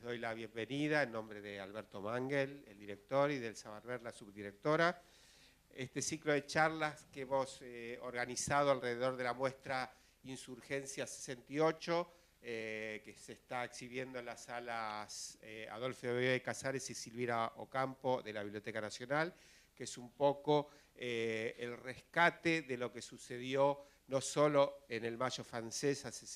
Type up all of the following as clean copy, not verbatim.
les doy la bienvenida en nombre de Alberto Mangel, el director, y del Sabarber, la subdirectora. Este ciclo de charlas que hemos organizado alrededor de la muestra Insurgencia 68, que se está exhibiendo en las salas Adolfo Bioy Casares y Silvira Ocampo de la Biblioteca Nacional, que es un poco el rescate de lo que sucedió no solo en el Mayo francés hace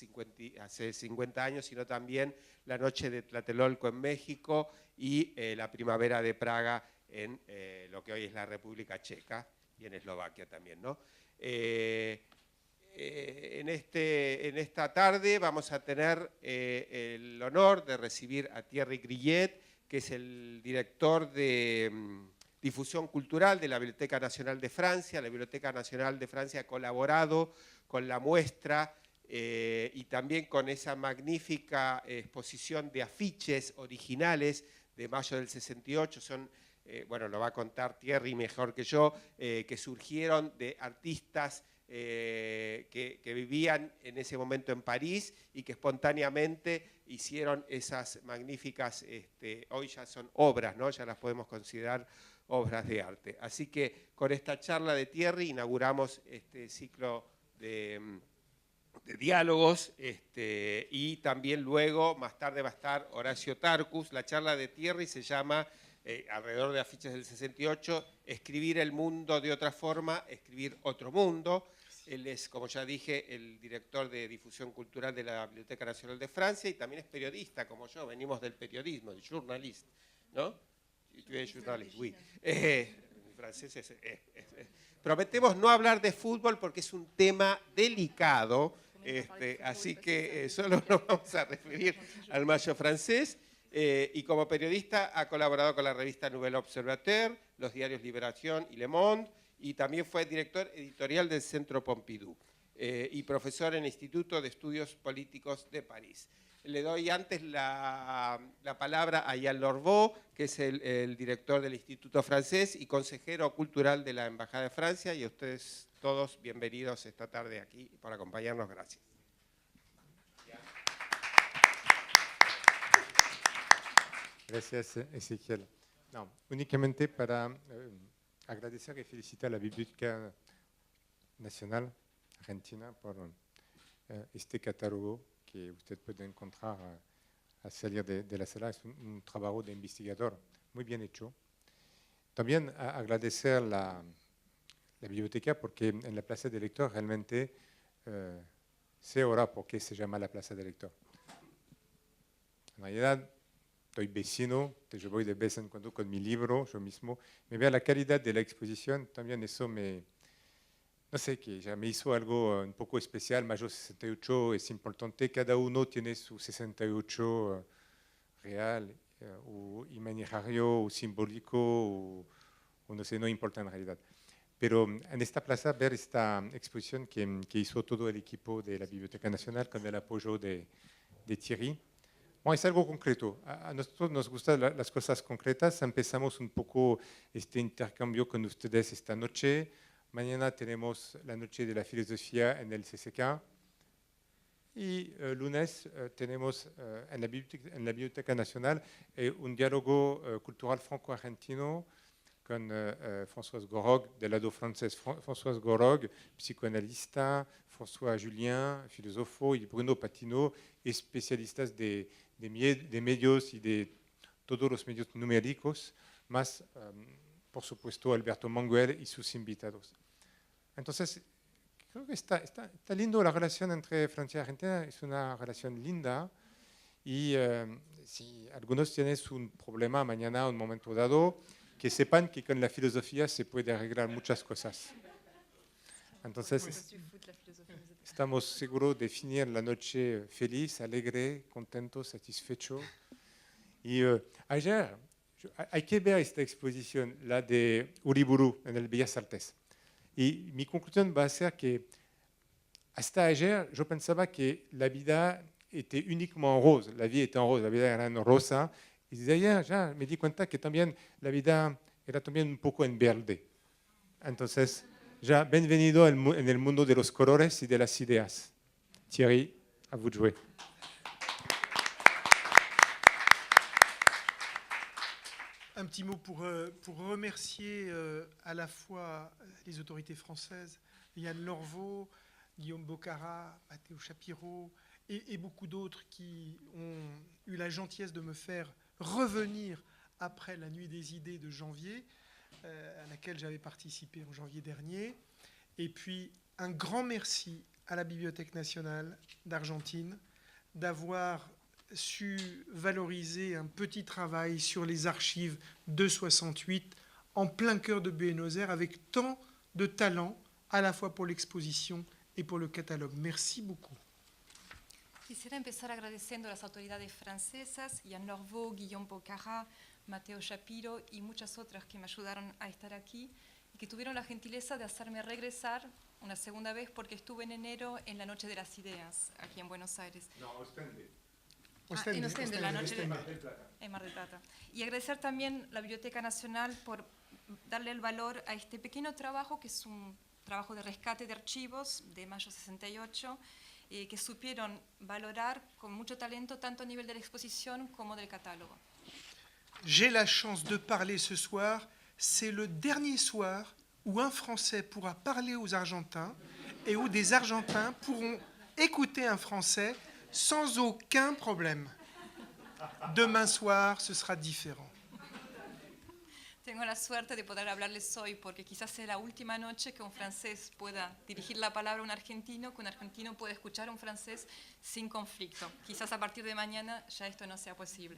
50 años, sino también la noche de Tlatelolco en México y la primavera de Praga en lo que hoy es la República Checa y en Eslovaquia también, ¿no? En esta tarde vamos a tener el honor de recibir a Thierry Grillet, que es el director de difusión cultural de la Biblioteca Nacional de Francia. La Biblioteca Nacional de Francia ha colaborado con la muestra y también con esa magnífica exposición de afiches originales de mayo del 68. Son, bueno, lo va a contar Thierry mejor que yo, que surgieron de artistas que vivían en ese momento en París y que espontáneamente hicieron esas magníficas, hoy ya son obras, ¿no? Ya las podemos considerar obras de arte. Así que con esta charla de Thierry inauguramos este ciclo de diálogos y también luego, más tarde va a estar Horacio Tarcus. La charla de Thierry se llama, alrededor de afiches del 68, Escribir el mundo de otra forma, escribir otro mundo. Él es, como ya dije, el director de difusión cultural de la Biblioteca Nacional de Francia y también es periodista, como yo, venimos del periodismo, del journalist, ¿no? Journalist, oui. Francés es. Prometemos no hablar de fútbol porque es un tema delicado, así que solo nos vamos a referir al Mayo francés. Y como periodista ha colaborado con la revista Nouvel Observateur, los diarios Libération y Le Monde, y también fue director editorial del Centro Pompidou y profesor en el Instituto de Estudios Políticos de París. Le doy antes la palabra a Yann Lorbeau, que es el director del Instituto Francés y consejero cultural de la Embajada de Francia, y a ustedes todos bienvenidos esta tarde aquí por acompañarnos. Gracias. Gracias, Ezequiel. No, únicamente para agradecer y felicitar a la Biblioteca Nacional Argentina por este catálogo que usted puede encontrar a salir de la sala. Es un trabajo de investigador muy bien hecho. También agradecer la biblioteca porque en la Plaza del Lector realmente sé ahora por qué se llama la Plaza del Lector. En realidad, soy vecino, yo voy de vez en cuando con mi libro, yo mismo. Me veo la calidad de la exposición, también eso no sé, que ya me hizo algo un poco especial. Mayo 68 es importante, cada uno tiene su 68 real, o imaginario, o simbólico, o no sé, no importa en realidad. Pero en esta plaza ver esta exposición que hizo todo el equipo de la Biblioteca Nacional con el apoyo de Thierry. Bueno, es algo concreto. A nosotros nos gustan las cosas concretas. Empezamos un poco este intercambio con ustedes esta noche. Mañana tenemos la noche de la filosofía en el CCK. Y lunes tenemos en la Biblioteca Nacional un diálogo cultural franco-argentino con Françoise Gorog, del lado francés. Françoise Gorog, psicoanalista, François Julien, filósofo, y Bruno Patino, especialistas de medios y de todos los medios numéricos, más, por supuesto, Alberto Manguel y sus invitados. Entonces, creo que está lindo la relación entre Francia y Argentina, es una relación linda, y si algunos tienen un problema mañana, un momento dado, que sepan que con la filosofía se puede arreglar muchas cosas. Entonces, estamos seguros de finir la noche feliz, alegre, contento, satisfecho. Y ayer, hay que ver esta exposición, la de Uriburu, en el Bellas Artes. Y mi conclusión va a ser que hasta ayer yo pensaba que la vida était uniquement en rose, la vie était en rose, la vida era en rosa. Y desde ayer ya me di cuenta que también la vida era también un poco en verde. Entonces, ya bienvenido en el mundo de los colores y de las ideas. Thierry, à vous de jouer. Un petit mot pour remercier à la fois les autorités françaises, Yann Lorveau, Guillaume Bocara, Matteo Shapiro et beaucoup d'autres qui ont eu la gentillesse de me faire revenir après la Nuit des idées de janvier, à laquelle j'avais participé en janvier dernier. Et puis un grand merci à la Bibliothèque nationale d'Argentine d'avoir su valoriser un petit travail sur les archives de 68 en plein cœur de Buenos Aires avec tant de talent à la fois pour l'exposition et pour le catalogue. Merci beaucoup. Quisiera empezar agradeciendo a las autoridades francesas, Yann Lorveau, Guillaume Bocara, Matteo Shapiro y muchas otras que me ayudaron a estar aquí y que tuvieron la gentileza de hacerme regresar una segunda vez porque estuve en enero en la Noche de las Ideas, aquí en Buenos Aires. No, Ostende. En Ostende, la noche en Mar del Plata. Y agradecer también la Biblioteca Nacional por darle el valor a este pequeño trabajo, que es un trabajo de rescate de archivos de mayo 68, que supieron valorar con mucho talento tanto a nivel de la exposición como del catálogo. J'ai la chance de parler ce soir. C'est le dernier soir où un Français pourra parler aux Argentins et où des Argentins pourront écouter un Français sans aucun problème. Demain soir, ce sera différent. Tengo la suerte de poder hablarles hoy porque quizás sea la última noche que un francés pueda dirigir la palabra a un argentino, que un argentino pueda escuchar a un francés sin conflicto. Quizás a partir de mañana ya esto no sea posible.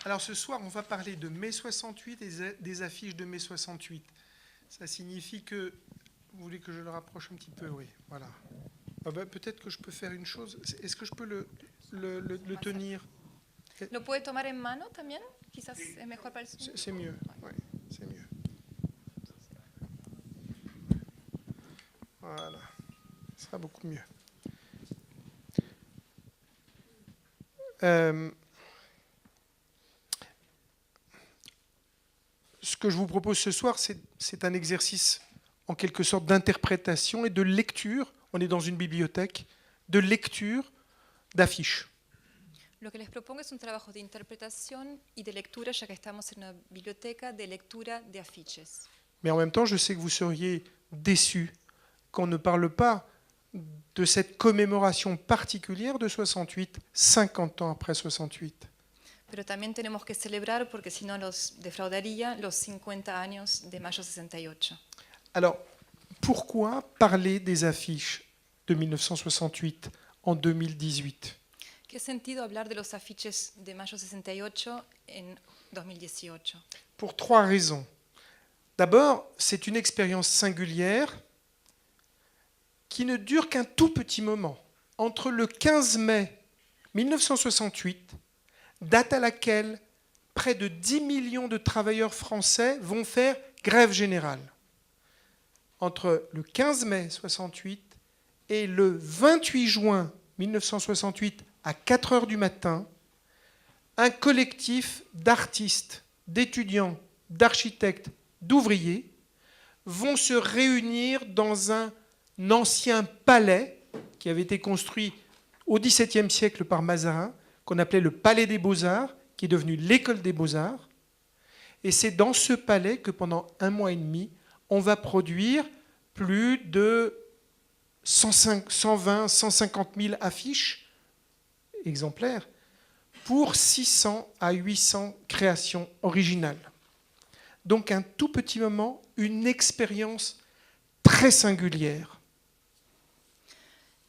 Alors ce soir, on va parler de mai 68 et des affiches de mai 68. Ça signifie que... Vous voulez que je le rapproche un petit peu? Oui, voilà. Ah ben, peut-être que je peux faire une chose. Est-ce que je peux le tenir? ¿Lo puede tomar en mano también? Quizás es mejor para el sonido. C'est mieux, oui, c'est mieux. Voilà, ce sera beaucoup mieux. Ce que je vous propose ce soir, c'est un exercice en quelque sorte d'interprétation et de lecture. On est dans une bibliothèque, de lecture d'affiches. Lo que les propongo es un trabajo de interpretación y de lectura, ya que estamos en una biblioteca de lectura de afiches. Mais en même temps, je sais que vous seriez déçus qu'on ne parle pas de cette commémoration particulière de 68, 50 ans après 68. Pero también tenemos que celebrar, porque si no los defraudaría, los 50 años de mayo 68. Alors, pourquoi parler des affiches de 1968 en 2018 ? ¿Qué sentido hablar de los afiches de mayo 68 en 2018? Pour trois raisons. D'abord, c'est une expérience singulière qui ne dure qu'un tout petit moment. Entre le 15 mai 1968, date à laquelle près de 10 millions de travailleurs français vont faire grève générale. Entre le 15 mai 68 et le 28 juin 1968, à 4 heures du matin, un collectif d'artistes, d'étudiants, d'architectes, d'ouvriers vont se réunir dans un ancien palais qui avait été construit au XVIIe siècle par Mazarin, qu'on appelait le Palais des Beaux-Arts, qui est devenu l'École des Beaux-Arts. Et c'est dans ce palais que pendant 1 mois et demi, on va produire plus de 120, 150 000 affiches exemplaires pour 600 à 800 créations originales. Donc un tout petit moment, une expérience très singulière.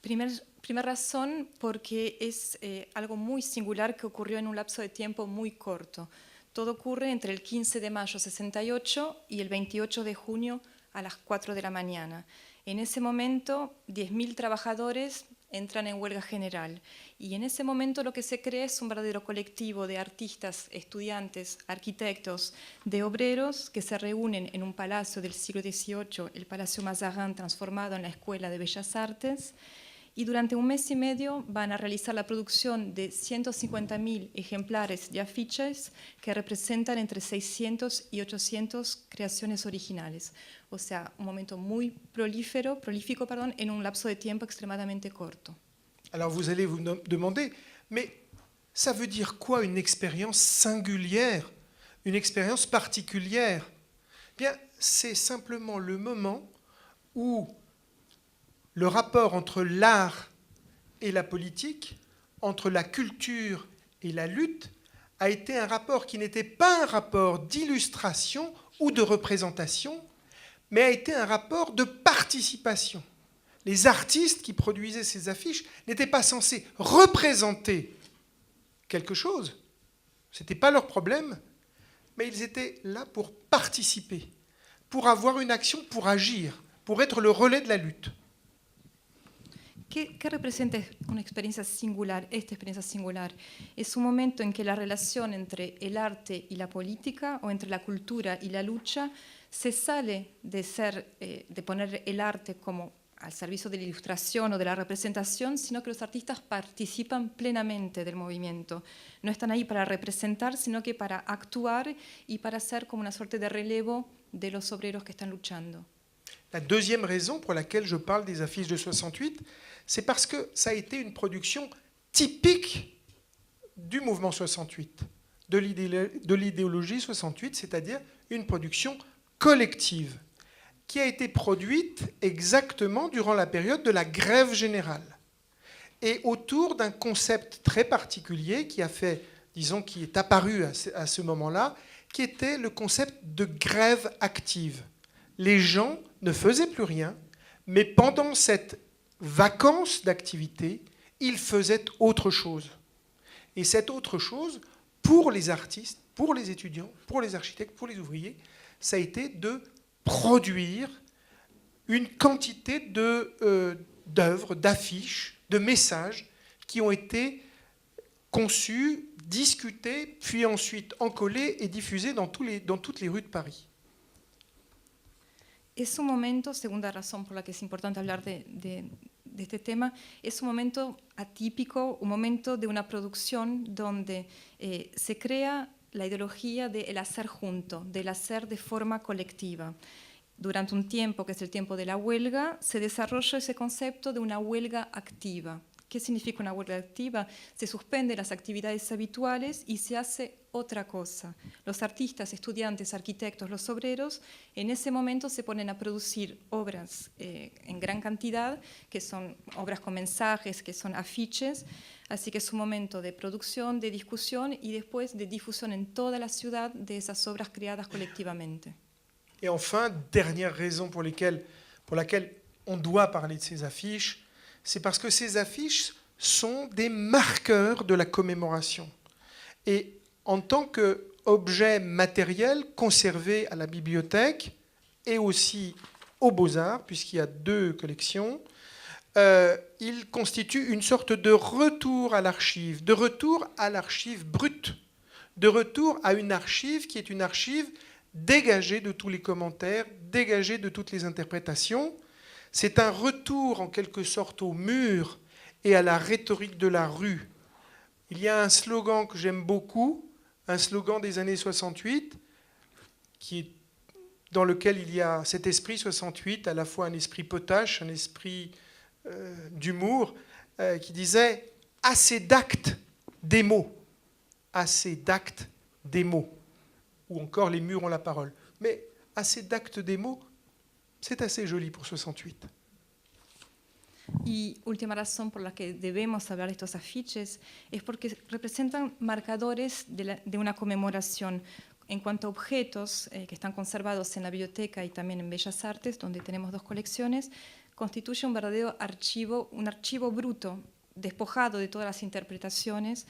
Primera razón, porque es algo muy singular que ocurrió en un lapso de tiempo muy corto. Todo ocurre entre el 15 de mayo 68 y el 28 de junio a las 4 de la mañana. En ese momento, 10.000 trabajadores entran en huelga general. Y en ese momento lo que se crea es un verdadero colectivo de artistas, estudiantes, arquitectos, de obreros que se reúnen en un palacio del siglo XVIII, el Palacio Mazarin, transformado en la Escuela de Bellas Artes, y durante 1 mes y medio van a realizar la producción de 150.000 ejemplares de afiches que representan entre 600 y 800 creaciones originales. O sea, un momento muy prolífico, en un lapso de tiempo extremadamente corto. Alors vous allez vous demander, mais ça veut dire quoi une expérience singulière une expérience particulière? Bien, c'est simplement le moment où le rapport entre l'art et la politique, entre la culture et la lutte, a été un rapport qui n'était pas un rapport d'illustration ou de représentation, mais a été un rapport de participation. Les artistes qui produisaient ces affiches n'étaient pas censés représenter quelque chose, ce n'était pas leur problème, mais ils étaient là pour participer, pour avoir une action, pour agir, pour être le relais de la lutte. ¿Qué representa una experiencia singular, esta experiencia singular? Es un momento en que la relación entre el arte y la política, o entre la cultura y la lucha, se sale de poner el arte como al servicio de la ilustración o de la representación, sino que los artistas participan plenamente del movimiento. No están ahí para representar, sino que para actuar y para ser como una suerte de relevo de los obreros que están luchando. La deuxième raison pour laquelle je parle des affiches de 68, c'est parce que ça a été une production typique du mouvement 68, de l'idéologie 68, c'est-à-dire une production collective, qui a été produite exactement durant la période de la grève générale, et autour d'un concept très particulier qui a fait, disons, qui est apparu à ce moment-là, qui était le concept de grève active. Les gens ne faisaient plus rien, mais pendant cette vacance d'activité, ils faisaient autre chose. Et cette autre chose, pour les artistes, pour les étudiants, pour les architectes, pour les ouvriers, ça a été de produire une quantité d'œuvres, d'affiches, de messages qui ont été conçus, discutés, puis ensuite encollés et diffusés dans toutes les rues de Paris. Es un momento, segunda razón por la que es importante hablar de este tema, es un momento atípico, un momento de una producción donde se crea la ideología del hacer junto, del hacer de forma colectiva. Durante un tiempo, que es el tiempo de la huelga, se desarrolla ese concepto de una huelga activa. ¿Qué significa una huelga activa? Se suspenden las actividades habituales y se hace otra cosa. Los artistas, estudiantes, arquitectos, los obreros, en ese momento se ponen a producir obras en gran cantidad, que son obras con mensajes, que son afiches. Así que es un momento de producción, de discusión y después de difusión en toda la ciudad de esas obras creadas colectivamente. Et enfin, dernière raison pour laquelle on doit parler de ces affiches, c'est parce que ces affiches sont des marqueurs de la commémoration. Et en tant qu'objet matériel conservé à la bibliothèque et aussi aux Beaux-Arts, puisqu'il y a 2 collections, il constitue une sorte de retour à l'archive brute, de retour à une archive qui est une archive dégagée de tous les commentaires, dégagée de toutes les interprétations. C'est un retour en quelque sorte au mur et à la rhétorique de la rue. Il y a un slogan que j'aime beaucoup, un slogan des années 68, dans lequel il y a cet esprit 68, à la fois un esprit potache, un esprit d'humour, qui disait « assez d'actes, des mots ». Assez d'actes, des mots. Ou encore « les murs ont la parole ». Mais assez d'actes, des mots, c'est assez joli pour 68. Y última razón por la que debemos hablar de estos afiches es porque representan marcadores de una conmemoración. En cuanto a objetos que están conservados en la biblioteca y también en Bellas Artes, donde tenemos 2 colecciones, constituye un verdadero archivo, un archivo bruto, despojado de todas las interpretaciones,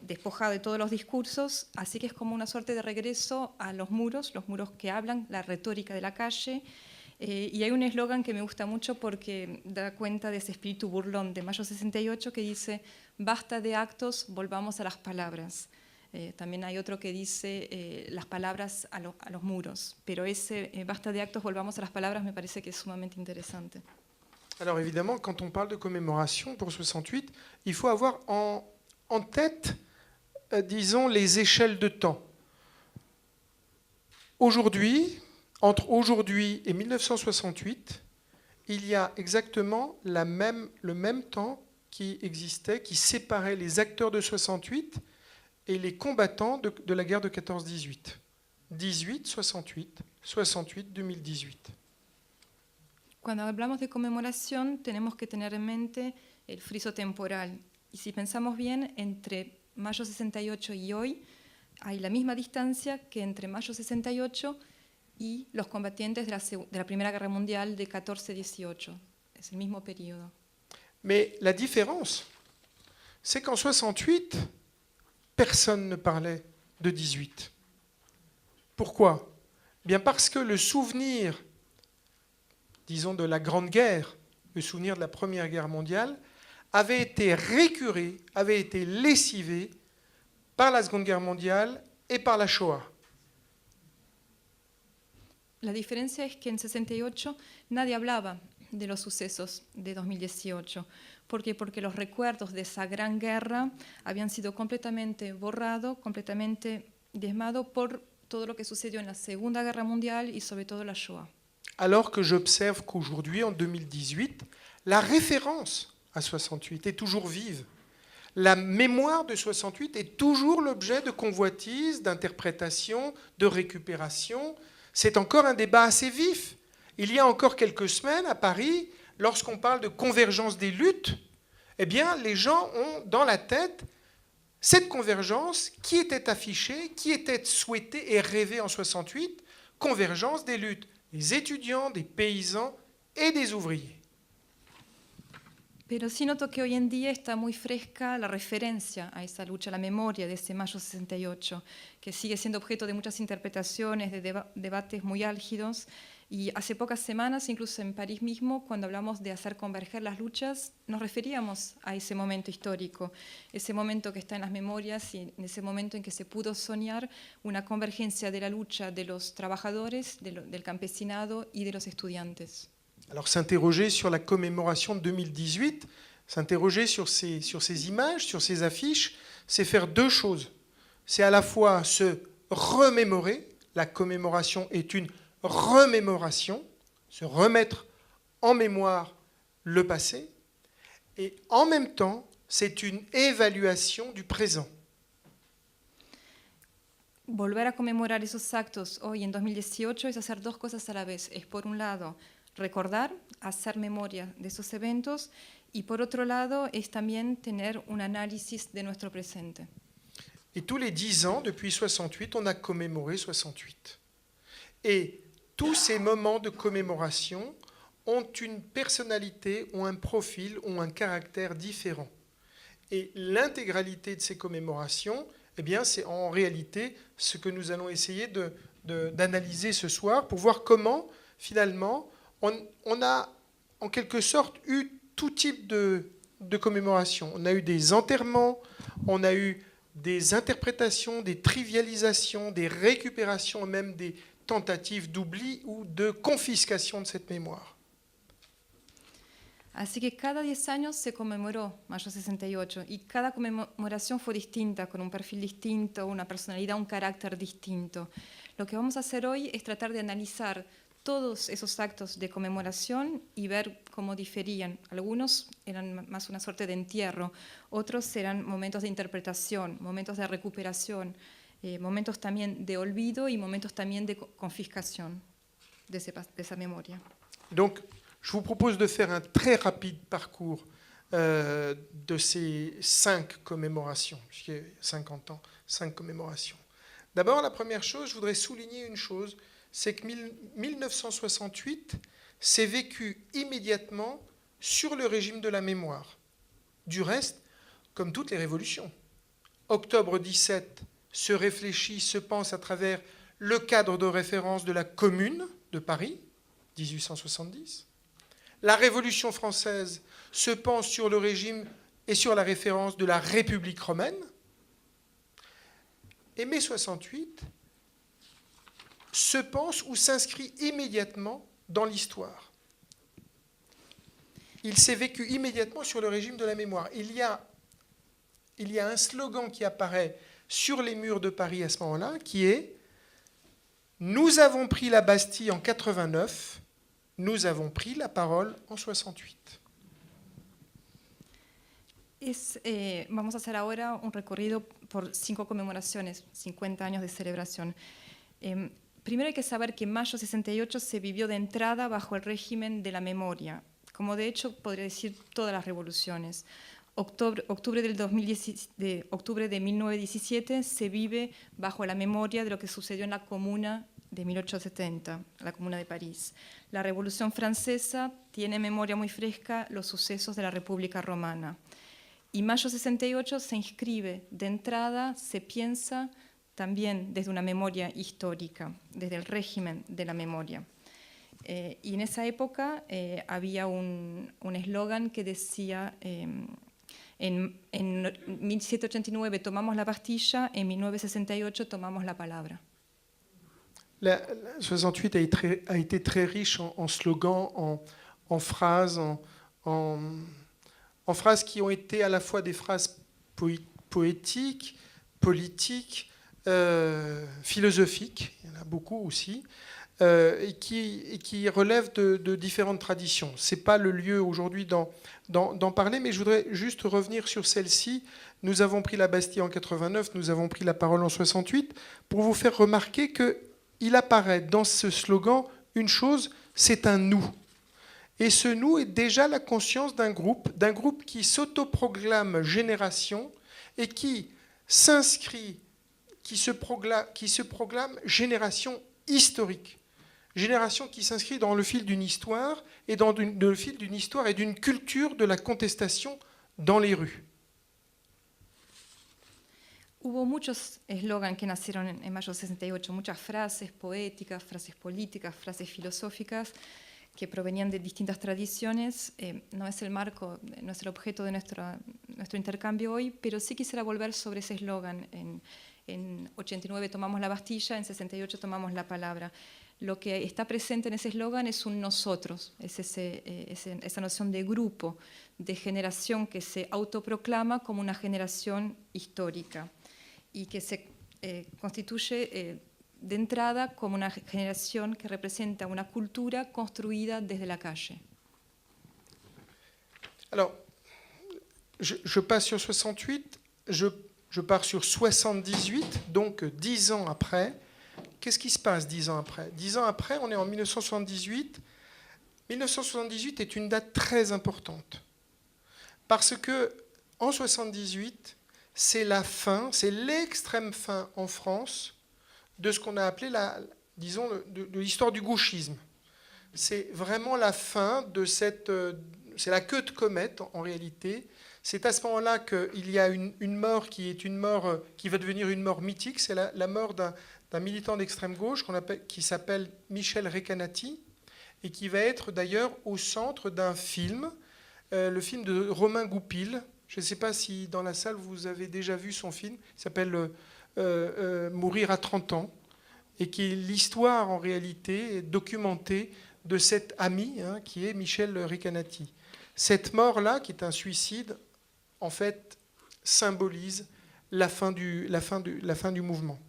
despojado de todos los discursos, así que es como una suerte de regreso a los muros que hablan, la retórica de la calle. Y hay un eslogan que me gusta mucho porque da cuenta de ese espíritu burlón de Mayo 68 que dice «Basta de actos, volvamos a las palabras». También hay otro que dice las palabras a los muros, pero ese «Basta de actos, volvamos a las palabras» me parece que es sumamente interesante. Alors évidemment, quand on parle de commémoration pour 68, il faut avoir en tête, disons, les échelles de temps. Aujourd'hui, entre aujourd'hui et 1968, il y a exactement le même temps qui existait, qui séparait les acteurs de 68 et les combattants de la guerre de 14-18. 18, 68, 68, 2018. Cuando hablamos de conmemoración, tenemos que tener en mente el friso temporal. Y si pensamos bien, entre mayo 68 y hoy hay la misma distancia que entre mayo 68 y los combatientes de la Primera Guerra Mundial de 14-18. Es el mismo periodo. Mais la différence, c'est qu'en 68, personne ne parlait de 18. Pourquoi ? Bien parce que le souvenir, disons, de la Grande Guerre, le souvenir de la Première Guerre mondiale, avait été récuré, avait été lessivé par la Seconde Guerre mondiale et par la Shoah. La diferencia es que en 68 nadie hablaba de los sucesos de 2018. ¿Por qué? Porque los recuerdos de esa gran guerra habían sido completamente borrados, completamente diezmados por todo lo que sucedió en la Segunda Guerra Mundial y sobre todo la Shoah. Alors que j'observe qu'aujourd'hui, en 2018, la référence à 68 est toujours vive. La mémoire de 68 est toujours l'objet de convoitises, d'interprétations, de récupération. C'est encore un débat assez vif. Il y a encore quelques semaines, à Paris, lorsqu'on parle de convergence des luttes, eh bien, les gens ont dans la tête cette convergence qui était affichée, qui était souhaitée et rêvée en 68, convergence des luttes des étudiants, des paysans et des ouvriers. Pero sí noto que hoy en día está muy fresca la referencia a esa lucha, la memoria de ese mayo 68, que sigue siendo objeto de muchas interpretaciones, de debates muy álgidos. Y hace pocas semanas, incluso en París mismo, cuando hablamos de hacer converger las luchas, nos referíamos a ese momento histórico, ese momento que está en las memorias y en ese momento en que se pudo soñar una convergencia de la lucha de los trabajadores, del campesinado y de los estudiantes. Alors s'interroger sur la commémoration de 2018, s'interroger sur ces images, sur ces affiches, c'est faire deux choses. C'est à la fois se remémorer, la commémoration est une remémoration, se remettre en mémoire le passé, et en même temps, c'est une évaluation du présent. Volver a conmemorar esos actos hoy en 2018 es hacer dos cosas a la vez. Es por un lado recordar, hacer memoria de esos eventos y por otro lado es también tener un análisis de nuestro presente. Et tous les 10 ans, depuis 68, on a commémoré 68. Et tous ces moments de commémoration ont une personnalité, ont un profil, ont un caractère différent. Et l'intégralité de ces commémorations, eh bien, c'est en réalité ce que nous allons essayer d'analyser ce soir pour voir comment, finalement, on a en quelque sorte eu tout type de commémoration. On a eu des enterrements, on a eu des interprétations, des trivialisations, des récupérations, même des tentatives d'oubli ou de confiscation de cette mémoire. Así que cada 10 años se conmemoró Mayo 68 y cada conmemoración fue distinta, con un perfil distinto, una personalidad, un carácter distinto. Lo que vamos a hacer hoy es tratar de analizar todos esos actos de conmemoración y ver cómo diferían. Algunos eran más una suerte de entierro, otros eran momentos de interpretación, momentos de recuperación, momentos también de olvido y momentos también de confiscación de esa memoria. Donc, je vous propose de faire un très rapide parcours de ces 5 commémorations, puisqu'il y a 50 ans, 5 commémorations. D'abord, la première chose, je voudrais souligner une chose, c'est que 1968 s'est vécu immédiatement sur le régime de la mémoire. Du reste, comme toutes les révolutions. Octobre 17 se réfléchit, se pense à travers le cadre de référence de la Commune de Paris, 1870. La Révolution française se pense sur le régime et sur la référence de la République romaine. Et mai 68 se pense ou s'inscrit immédiatement dans l'histoire. Il s'est vécu immédiatement sur le régime de la mémoire. Il y a un slogan qui apparaît sur les murs de Paris à ce moment-là, qui est « Nous avons pris la Bastille en 89, nous avons pris la parole en 68 ». Vamos a hacer ahora un recorrido por 5 conmemoraciones, 50 años de celebración. Primero hay que saber que mayo 68 se vivió de entrada bajo el régimen de la memoria, como de hecho podría decir todas las revoluciones. Octubre de 1917 se vive bajo la memoria de lo que sucedió en la Comuna de 1870, la Comuna de París. La Revolución Francesa tiene en memoria muy fresca los sucesos de la República Romana. Y mayo 68 se inscribe de entrada, se piensa también desde una memoria histórica, desde el régimen de la memoria. Y en esa época había un eslogan que decía, en 1789 tomamos la Bastilla, en 1968 tomamos la palabra. La 68 a été très riche en slogans, en phrases, en phrases qui ont été à la fois des phrases poétiques, politiques, philosophiques, il y en a beaucoup aussi, et qui relèvent de différentes traditions. Ce n'est pas le lieu aujourd'hui d'en parler, mais je voudrais juste revenir sur celle-ci. Nous avons pris la Bastille en 89, nous avons pris la parole en 68, pour vous faire remarquer qu'il apparaît dans ce slogan une chose, c'est un nous. Et ce nous est déjà la conscience d'un groupe qui s'autoproclame génération et qui s'inscrit, qui se proclame génération historique. Génération qui s'inscrit dans le fil d'une histoire et dans le fil d'une histoire et d'une culture de la contestation dans les rues. Hubo muchos eslogans que nacieron en mayo 68, muchas frases poéticas, frases políticas, frases filosóficas que provenían de distintas tradiciones. No es el marco, no es el objeto de nuestro intercambio hoy, pero sí quisiera volver sobre ese eslogan. En 89 tomamos la Bastilla, en 68 tomamos la palabra. Lo que está presente en ese eslogan es un nosotros, es esa noción de grupo, de generación que se autoproclama como una generación histórica y que se constituye de entrada como una generación que representa una cultura construida desde la calle. Alors, je passe sur 68, je pars sur 78, donc 10 ans après. Qu'est-ce qui se passe 10 ans après ? 10 ans après, on est en 1978. 1978 est une date très importante parce que en 78, c'est la fin, c'est l'extrême fin en France de ce qu'on a appelé de l'histoire du gauchisme. C'est vraiment la fin de c'est la queue de comète en réalité. C'est à ce moment-là qu'il y a une mort qui va devenir une mort mythique. C'est la mort d'un militant d'extrême gauche qui s'appelle Michel Recanati et qui va être d'ailleurs au centre d'un film, le film de Romain Goupil. Je ne sais pas si dans la salle vous avez déjà vu son film. Il s'appelle Mourir à 30 ans et qui est l'histoire en réalité documentée de cet ami qui est Michel Recanati. Cette mort-là, qui est un suicide, en fait, symbolise la fin du mouvement.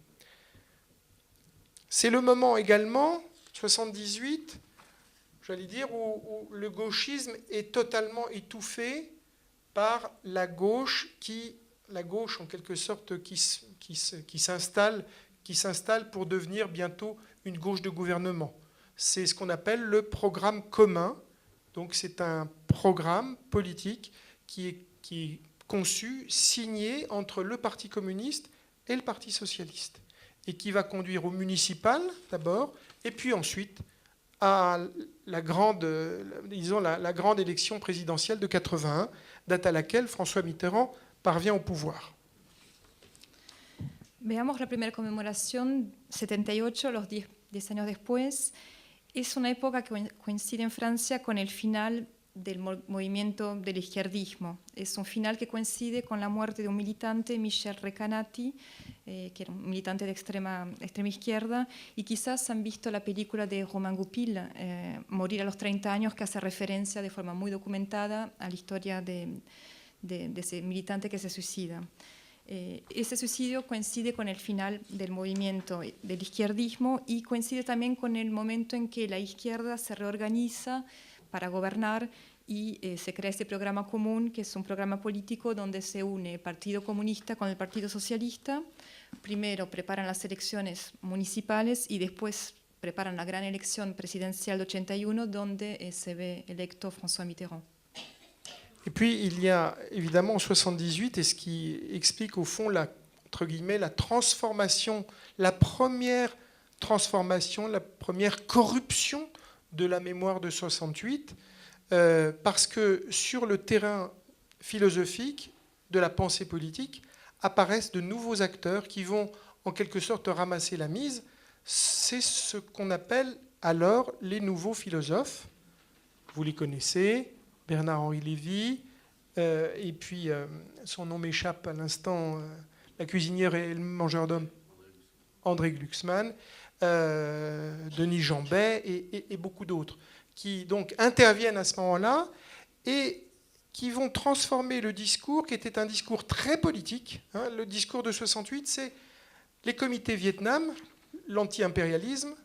C'est le moment également, 78, j'allais dire, où le gauchisme est totalement étouffé par la gauche en quelque sorte qui s'installe pour devenir bientôt une gauche de gouvernement. C'est ce qu'on appelle le programme commun. Donc c'est un programme politique qui est conçu, signé entre le Parti communiste et le Parti socialiste, et qui va conduire au municipal d'abord, et puis ensuite à la grande élection présidentielle de 81, date à laquelle François Mitterrand parvient au pouvoir. Veamos la primera conmemoración, 78, los 10 años después. Es una época que coincide en Francia con el final del movimiento del izquierdismo. Es un final que coincide con la muerte de un militante, Michel Recanati, que era un militante de extrema izquierda, y quizás han visto la película de Romain Goupil, Morir a los 30 años, que hace referencia de forma muy documentada a la historia de ese militante que se suicida. Ese suicidio coincide con el final del movimiento del izquierdismo y coincide también con el momento en que la izquierda se reorganiza para gobernar y se crea este programa común, que es un programa político donde se une el Partido Comunista con el Partido Socialista. Primero preparan las elecciones municipales y después preparan la gran elección presidencial de 81, donde se ve electo François Mitterrand. Et puis, il y a évidemment en 78, et ce qui explique au fond entre guillemets, la transformation, la première transformation, la première corruption de la mémoire de 68, parce que sur le terrain philosophique de la pensée politique apparaissent de nouveaux acteurs qui vont en quelque sorte ramasser la mise. C'est ce qu'on appelle alors les nouveaux philosophes. Vous les connaissez, Bernard-Henri Lévy, et puis son nom m'échappe à l'instant, la cuisinière et le mangeur d'hommes, André Glucksmann, Denis Jambet et beaucoup d'autres, qui donc interviennent à ce moment-là et qui vont transformer le discours, qui était un discours très politique. Le discours de 68, c'est les comités Vietnam, l'anti-impérialisme,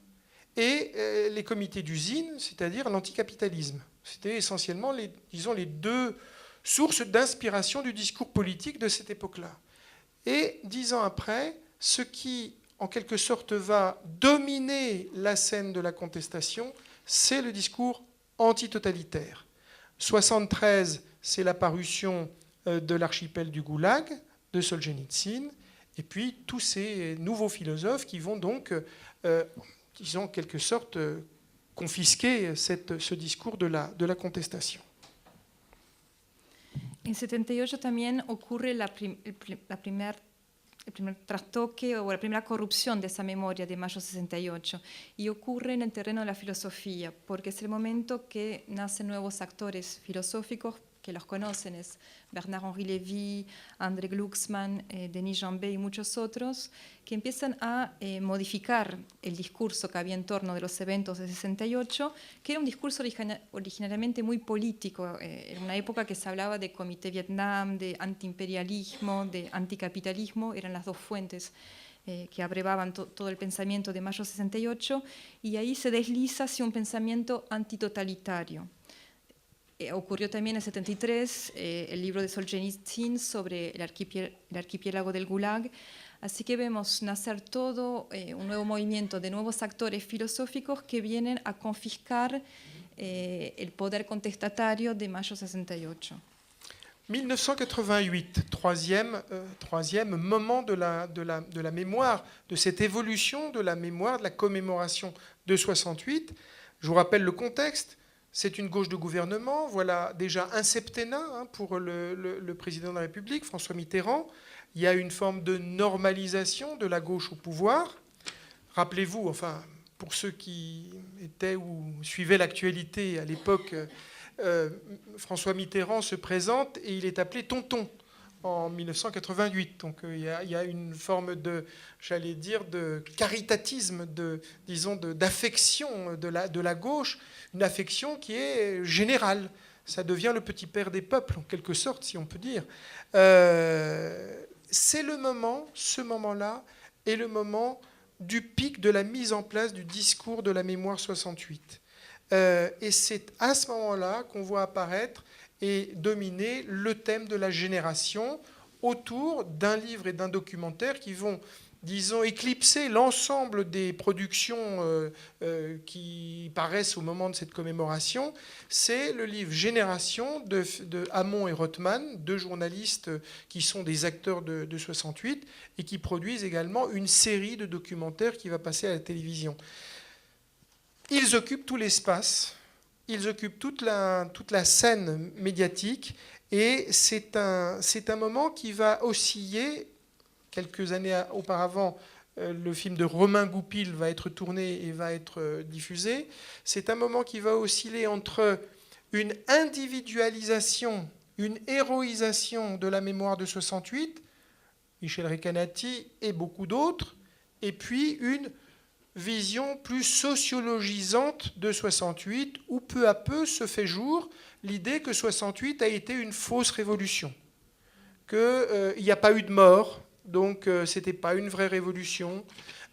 et les comités d'usine, c'est-à-dire l'anticapitalisme. C'était essentiellement les deux sources d'inspiration du discours politique de cette époque-là. Et 10 ans après, ce qui, en quelque sorte, va dominer la scène de la contestation, c'est le discours antitotalitaire. 73, c'est la parution de l'archipel du Goulag, de Solzhenitsyn, et puis tous ces nouveaux philosophes qui vont donc, disons, en quelque sorte, confisquer ce discours de la contestation. En 78 también ocurre el primer trastoque o la primera corrupción de esa memoria de mayo 68 y ocurre en el terreno de la filosofía, porque es el momento que nacen nuevos actores filosóficos que los conocen, es Bernard-Henri Lévy, André Glucksmann, Denis Jambet y muchos otros, que empiezan a modificar el discurso que había en torno de los eventos de 68, que era un discurso originariamente muy político. En una época que se hablaba de Comité Vietnam, de antiimperialismo, de anticapitalismo, eran las dos fuentes que abrevaban todo el pensamiento de mayo 68, y ahí se desliza hacia un pensamiento antitotalitario. Ocurrió también en 73 el libro de Solzhenitsyn sobre el archipiélago del Gulag. Así que vemos nacer todo un nuevo movimiento de nuevos actores filosóficos que vienen a confiscar el poder contestatario de mayo 68. 1988, troisième moment de la mémoire, de cette évolution de la mémoire, de la commémoration de 68. Je vous rappelle le contexte. C'est une gauche de gouvernement, voilà déjà un septennat pour le président de la République, François Mitterrand. Il y a une forme de normalisation de la gauche au pouvoir. Rappelez-vous, enfin, pour ceux qui étaient ou suivaient l'actualité à l'époque, François Mitterrand se présente et il est appelé Tonton en 1988. Donc il y a une forme de, j'allais dire, de caritatisme, d'affection de la gauche, une affection qui est générale. Ça devient le petit père des peuples, en quelque sorte, si on peut dire. C'est le moment, ce moment-là, est le moment du pic de la mise en place du discours de la mémoire 68. Et c'est à ce moment-là qu'on voit apparaître et dominer le thème de la génération autour d'un livre et d'un documentaire qui vont, disons, éclipser l'ensemble des productions qui paraissent au moment de cette commémoration. C'est le livre Génération de Hamon et Rothman, deux journalistes qui sont des acteurs de 68 et qui produisent également une série de documentaires qui va passer à la télévision. Ils occupent tout l'espace, ils occupent toute la scène médiatique et c'est un moment qui va osciller. Quelques années auparavant, le film de Romain Goupil va être tourné et va être diffusé. C'est un moment qui va osciller entre une individualisation, une héroïsation de la mémoire de 68, Michel Recanati et beaucoup d'autres, et puis une vision plus sociologisante de 68, où peu à peu se fait jour l'idée que 68 a été une fausse révolution, qu'il n'y a pas eu de mort, donc ce n'était pas une vraie révolution,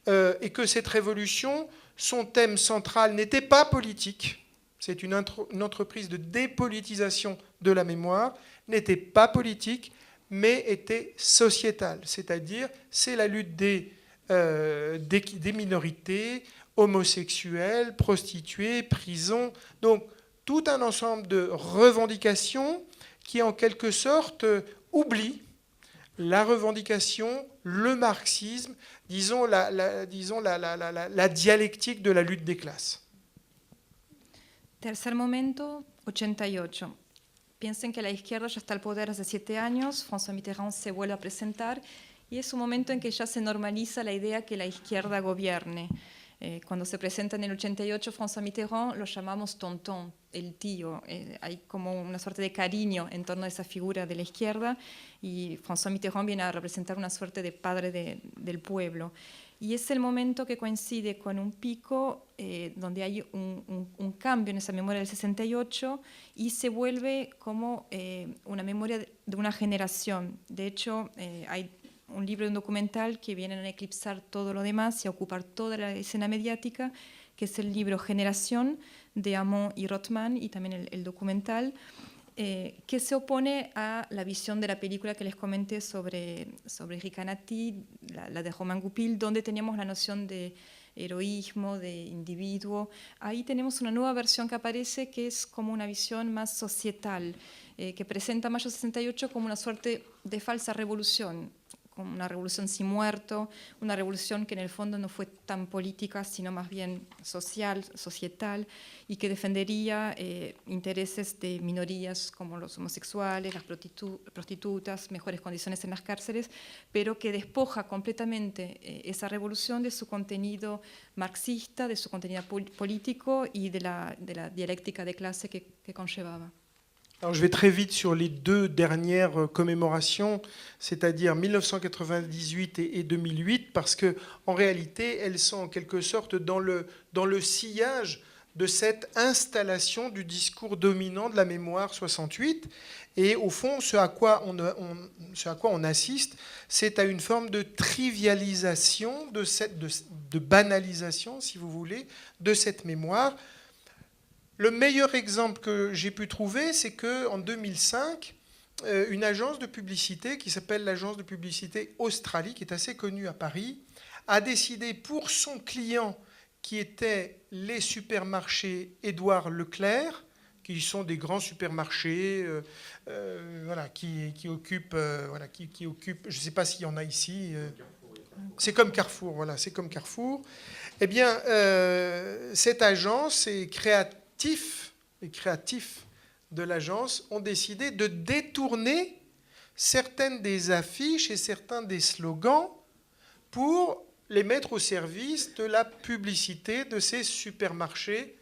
et que cette révolution, son thème central n'était pas politique, c'est une entreprise de dépolitisation de la mémoire, n'était pas politique, mais était sociétale. C'est-à-dire, c'est la lutte des minorités, homosexuels, prostituées, prisons. Donc, tout un ensemble de revendications qui, en quelque sorte, oublient la revendication, le marxisme, disons la dialectique de la lutte des classes. Tercer momento, 88. Piensen que la izquierda ya está al poder hace 7 años, François Mitterrand se vuelve a presentar y es un momento en que ya se normaliza la idea que la izquierda gobierne. Cuando se presenta en el 88 François Mitterrand lo llamamos tonton, el tío. Hay como una suerte de cariño en torno a esa figura de la izquierda y François Mitterrand viene a representar una suerte de padre del pueblo. Y es el momento que coincide con un pico donde hay un cambio en esa memoria del 68 y se vuelve como una memoria de una generación. De hecho, hay un libro y un documental que vienen a eclipsar todo lo demás y a ocupar toda la escena mediática, que es el libro Generación de Hamon y Rothman y también el documental, que se opone a la visión de la película que les comenté sobre Recanati, la de Romain Goupil, donde teníamos la noción de heroísmo, de individuo. Ahí tenemos una nueva versión que aparece que es como una visión más societal, que presenta Mayo 68 como una suerte de falsa revolución, como una revolución sin muerto, una revolución que en el fondo no fue tan política, sino más bien social, societal, y que defendería intereses de minorías como los homosexuales, las prostitutas, mejores condiciones en las cárceles, pero que despoja completamente esa revolución de su contenido marxista, de su contenido político y de la dialéctica de clase que conllevaba. Alors, je vais très vite sur les 2 dernières commémorations, c'est-à-dire 1998 et 2008, parce qu'en réalité, elles sont en quelque sorte dans le sillage de cette installation du discours dominant de la mémoire 68. Et au fond, ce à quoi on assiste, c'est à une forme de trivialisation, de banalisation, si vous voulez, de cette mémoire. Le meilleur exemple que j'ai pu trouver, c'est qu'en 2005, une agence de publicité qui s'appelle l'agence de publicité Australie, qui est assez connue à Paris, a décidé pour son client, qui étaient les supermarchés Édouard Leclerc, qui sont des grands supermarchés qui occupent, je ne sais pas s'il y en a ici, c'est comme Carrefour, voilà, c'est comme Carrefour. Eh bien, cette agence est les créatifs de l'agence ont décidé de détourner certaines des affiches et certains des slogans pour les mettre au service de la publicité de ces supermarchés.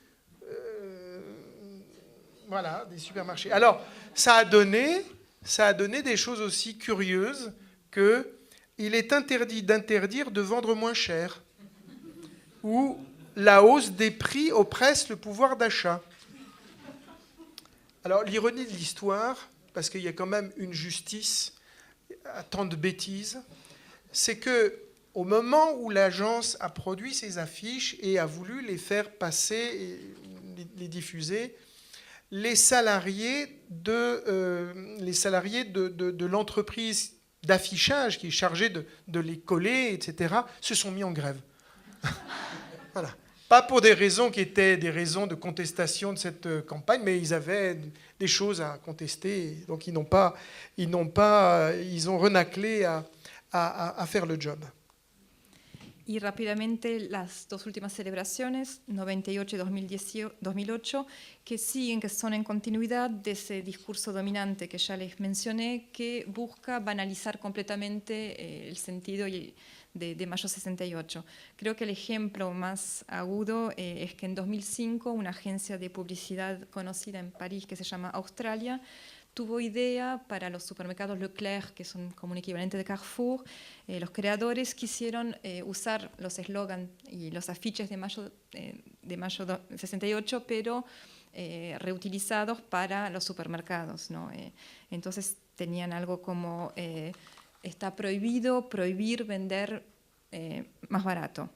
Voilà, des supermarchés. Alors, ça a donné des choses aussi curieuses qu'il est interdit d'interdire de vendre moins cher, ou la hausse des prix oppresse le pouvoir d'achat. Alors, l'ironie de l'histoire, parce qu'il y a quand même une justice à tant de bêtises, c'est qu'au moment où l'agence a produit ces affiches et a voulu les faire passer et les diffuser, les salariés de l'entreprise d'affichage qui est chargée de les coller, etc., se sont mis en grève. Voilà. Pas pour des raisons qui étaient des raisons de contestation de cette campagne, mais ils avaient des choses à contester, donc ils ont renaclé à faire le job. Y rápidamente las 2 últimas celebraciones, 98 y 2008, que siguen, que son en continuidad de ese discurso dominante que ya les mencioné, que busca banalizar completamente el sentido de Mayo 68. Creo que el ejemplo más agudo es que en 2005 una agencia de publicidad conocida en París que se llama Australia tuvo idea para los supermercados Leclerc, que son como un equivalente de Carrefour. Los creadores quisieron usar los eslogans y los afiches de mayo 68, pero reutilizados para los supermercados, ¿no? Entonces tenían algo como está prohibido prohibir vender más barato.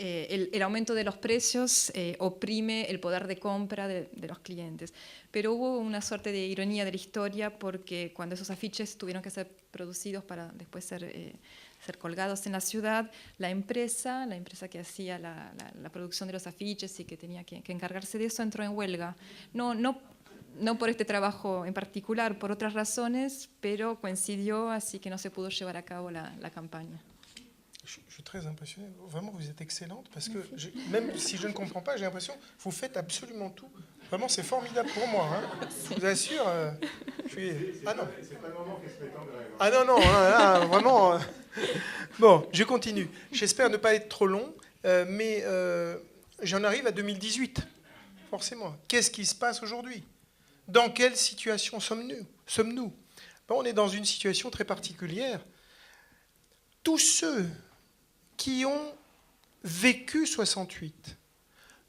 el aumento de los precios oprime el poder de compra de los clientes. Pero hubo una suerte de ironía de la historia porque cuando esos afiches tuvieron que ser producidos para después ser colgados en la ciudad, la empresa que hacía la producción de los afiches y que tenía que encargarse de eso entró en huelga. No por este trabajo en particular, por otras razones, pero coincidió, así que no se pudo llevar a cabo la campaña. Je suis très impressionné. Vraiment, vous êtes excellente parce que même si je ne comprends pas, j'ai l'impression que vous faites absolument tout. Vraiment, c'est formidable pour moi. Hein. Je vous assure. Ah non. C'est pas le moment qu'il se met en grève. Ah non, là, vraiment. Bon, je continue. J'espère ne pas être trop long, mais j'en arrive à 2018, forcément. Qu'est-ce qui se passe aujourd'hui? Dans quelle situation sommes-nous? Bon, on est dans une situation très particulière. Tous ceux qui ont vécu 68,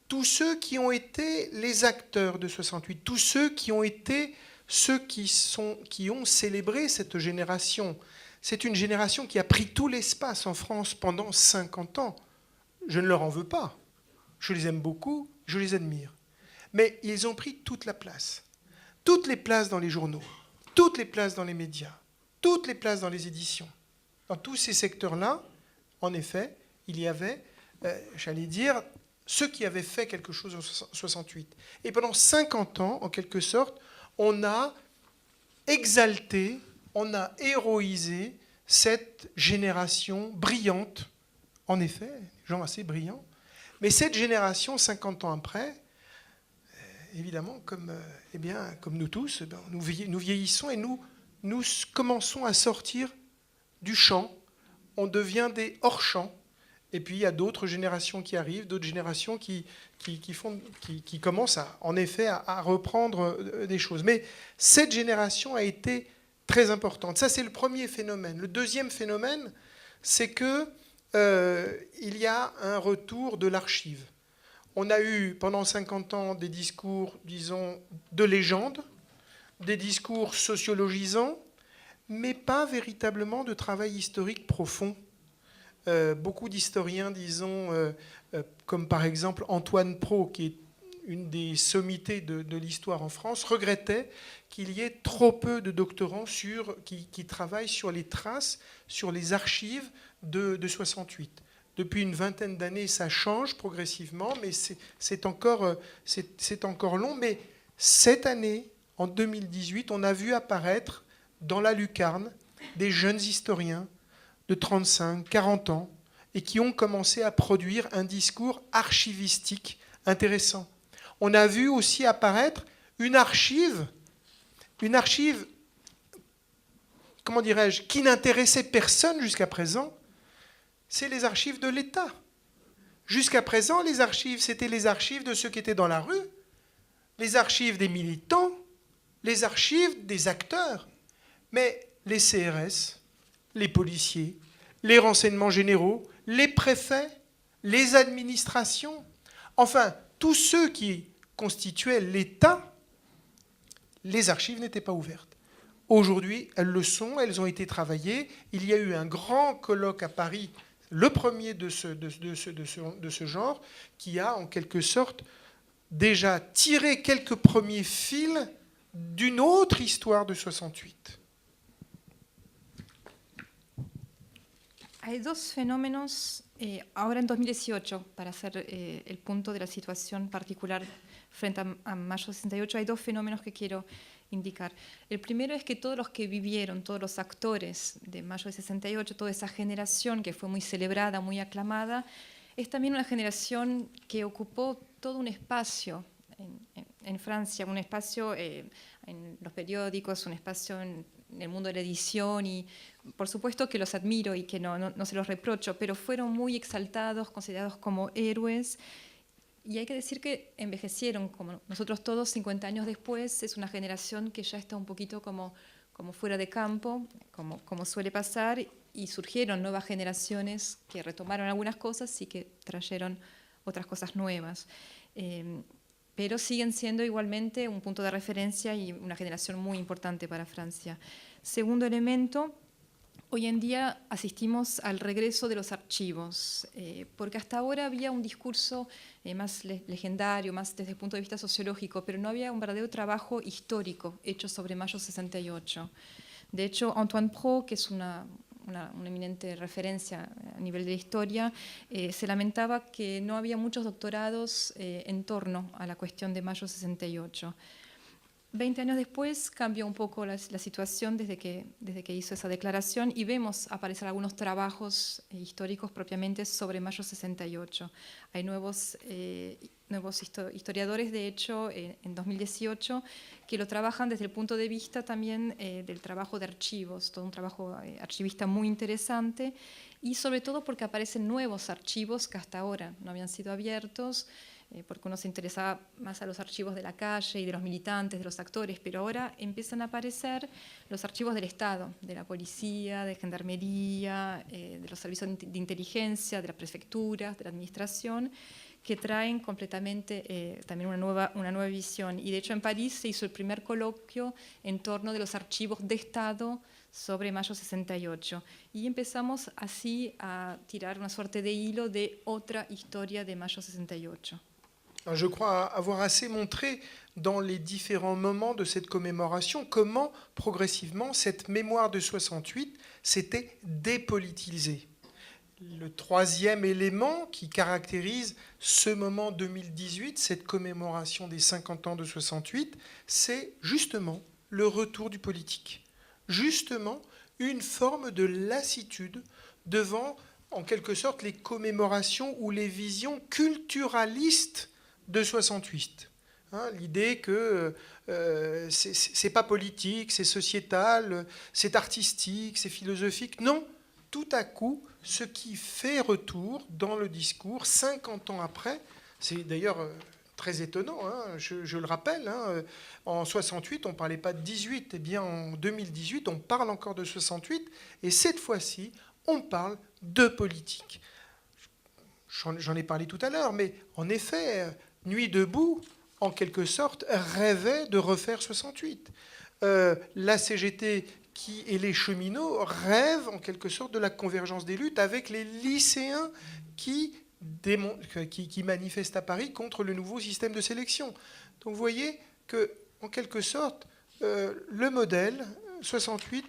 tous ceux qui ont été les acteurs de 68, tous ceux qui ont été ceux qui ont célébré cette génération, c'est une génération qui a pris tout l'espace en France pendant 50 ans. Je ne leur en veux pas. Je les aime beaucoup, je les admire. Mais ils ont pris toute la place. Toutes les places dans les journaux, toutes les places dans les médias, toutes les places dans les éditions. Dans tous ces secteurs-là, en effet, il y avait, j'allais dire, ceux qui avaient fait quelque chose en 68. Et pendant 50 ans, en quelque sorte, on a exalté, on a héroïsé cette génération brillante, en effet, des gens assez brillants. Mais cette génération, 50 ans après, évidemment, comme nous tous, nous vieillissons et nous commençons à sortir du champ, on devient des hors-champs. Et puis il y a d'autres générations qui arrivent, d'autres générations qui commencent en effet à reprendre des choses. Mais cette génération a été très importante. Ça, c'est le premier phénomène. Le deuxième phénomène, c'est qu'il y a un retour de l'archive. On a eu pendant 50 ans des discours, disons, de légende, des discours sociologisants, mais pas véritablement de travail historique profond. Beaucoup d'historiens, disons, comme par exemple Antoine Pro, qui est une des sommités de l'histoire en France, regrettait qu'il y ait trop peu de doctorants qui travaillent sur les traces, sur les archives de 68. Depuis une vingtaine d'années, ça change progressivement, mais c'est encore long. Mais cette année, en 2018, on a vu apparaître dans la lucarne des jeunes historiens de 35, 40 ans, et qui ont commencé à produire un discours archivistique intéressant. On a vu aussi apparaître une archive, comment dirais-je, qui n'intéressait personne jusqu'à présent, c'est les archives de l'État. Jusqu'à présent, les archives, c'était les archives de ceux qui étaient dans la rue, les archives des militants, les archives des acteurs. Mais les CRS, les policiers, les renseignements généraux, les préfets, les administrations, enfin, tous ceux qui constituaient l'État, les archives n'étaient pas ouvertes. Aujourd'hui, elles le sont, elles ont été travaillées. Il y a eu un grand colloque à Paris, le premier de ce genre, qui a en quelque sorte déjà tiré quelques premiers fils d'une autre histoire de 68. Hay dos fenómenos, ahora en 2018, para hacer el punto de la situación particular frente a mayo 68, hay dos fenómenos que quiero indicar. El primero es que todos los que vivieron, todos los actores de mayo de 68, toda esa generación que fue muy celebrada, muy aclamada, es también una generación que ocupó todo un espacio en Francia, un espacio en los periódicos, un espacio en el mundo de la edición, y por supuesto que los admiro y que no se los reprocho, pero fueron muy exaltados, considerados como héroes, y hay que decir que envejecieron, como nosotros todos, 50 años después. Es una generación que ya está un poquito como fuera de campo, como suele pasar, y surgieron nuevas generaciones que retomaron algunas cosas y que trajeron otras cosas nuevas. Pero siguen siendo igualmente un punto de referencia y una generación muy importante para Francia. Segundo elemento, Hoy en día asistimos al regreso de los archivos, porque hasta ahora había un discurso más legendario, más desde el punto de vista sociológico, pero no había un verdadero trabajo histórico hecho sobre Mayo 68. De hecho, Antoine Pro, que es una eminente referencia a nivel de historia, se lamentaba que no había muchos doctorados en torno a la cuestión de Mayo 68. 20 años después cambió un poco la situación desde que hizo esa declaración y vemos aparecer algunos trabajos históricos propiamente sobre Mayo 68. Hay nuevos historiadores, de hecho, en 2018, que lo trabajan desde el punto de vista también del trabajo de archivos, todo un trabajo archivista muy interesante, y sobre todo porque aparecen nuevos archivos que hasta ahora no habían sido abiertos, porque uno se interesaba más a los archivos de la calle y de los militantes, de los actores, pero ahora empiezan a aparecer los archivos del Estado, de la policía, de gendarmería, de los servicios de inteligencia, de las prefecturas, de la administración, que traen completamente también una nueva visión. Y de hecho en París se hizo el primer coloquio en torno de los archivos de Estado sobre Mayo 68. Y empezamos así a tirar una suerte de hilo de otra historia de Mayo 68. Alors, je crois avoir assez montré dans les différents moments de cette commémoration comment progressivement cette mémoire de 68 s'était dépolitisée. Le troisième élément qui caractérise ce moment 2018, cette commémoration des 50 ans de 68, c'est justement le retour du politique. Justement une forme de lassitude devant, en quelque sorte, les commémorations ou les visions culturalistes de 68. L'idée que c'est pas politique, c'est sociétal, c'est artistique, c'est philosophique. Non, tout à coup, ce qui fait retour dans le discours 50 ans après, c'est d'ailleurs très étonnant, je le rappelle, en 68, on ne parlait pas de 18, eh bien en 2018, on parle encore de 68, et cette fois-ci, on parle de politique. J'en ai parlé tout à l'heure, mais en effet, Nuit debout, en quelque sorte, rêvait de refaire 68. La CGT et les cheminots rêvent en quelque sorte de la convergence des luttes avec les lycéens qui manifestent à Paris contre le nouveau système de sélection. Donc vous voyez que, en quelque sorte, le modèle 68,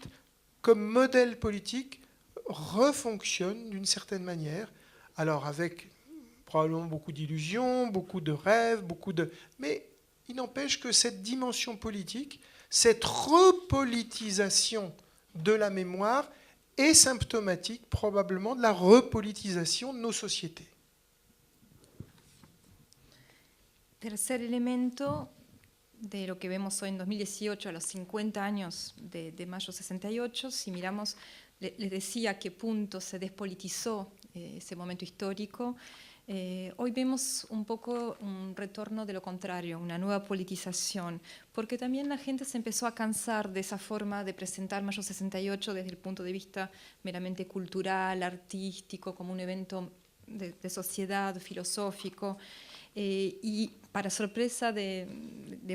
comme modèle politique, refonctionne d'une certaine manière, alors avec probablement beaucoup d'illusions, beaucoup de rêves, mais il n'empêche que cette dimension politique, cette repolitisation de la mémoire est symptomatique probablement de la repolitisation de nos sociétés. Tercer elemento de lo que vemos hoy en 2018, a los 50 años de Mayo 68, si miramos, les decía a qué punto se despolitizó ese momento histórico. Hoy vemos un poco un retorno de lo contrario, una nueva politización, porque también la gente se empezó a cansar de esa forma de presentar Mayo 68 desde el punto de vista meramente cultural, artístico, como un evento de sociedad, filosófico, y para sorpresa de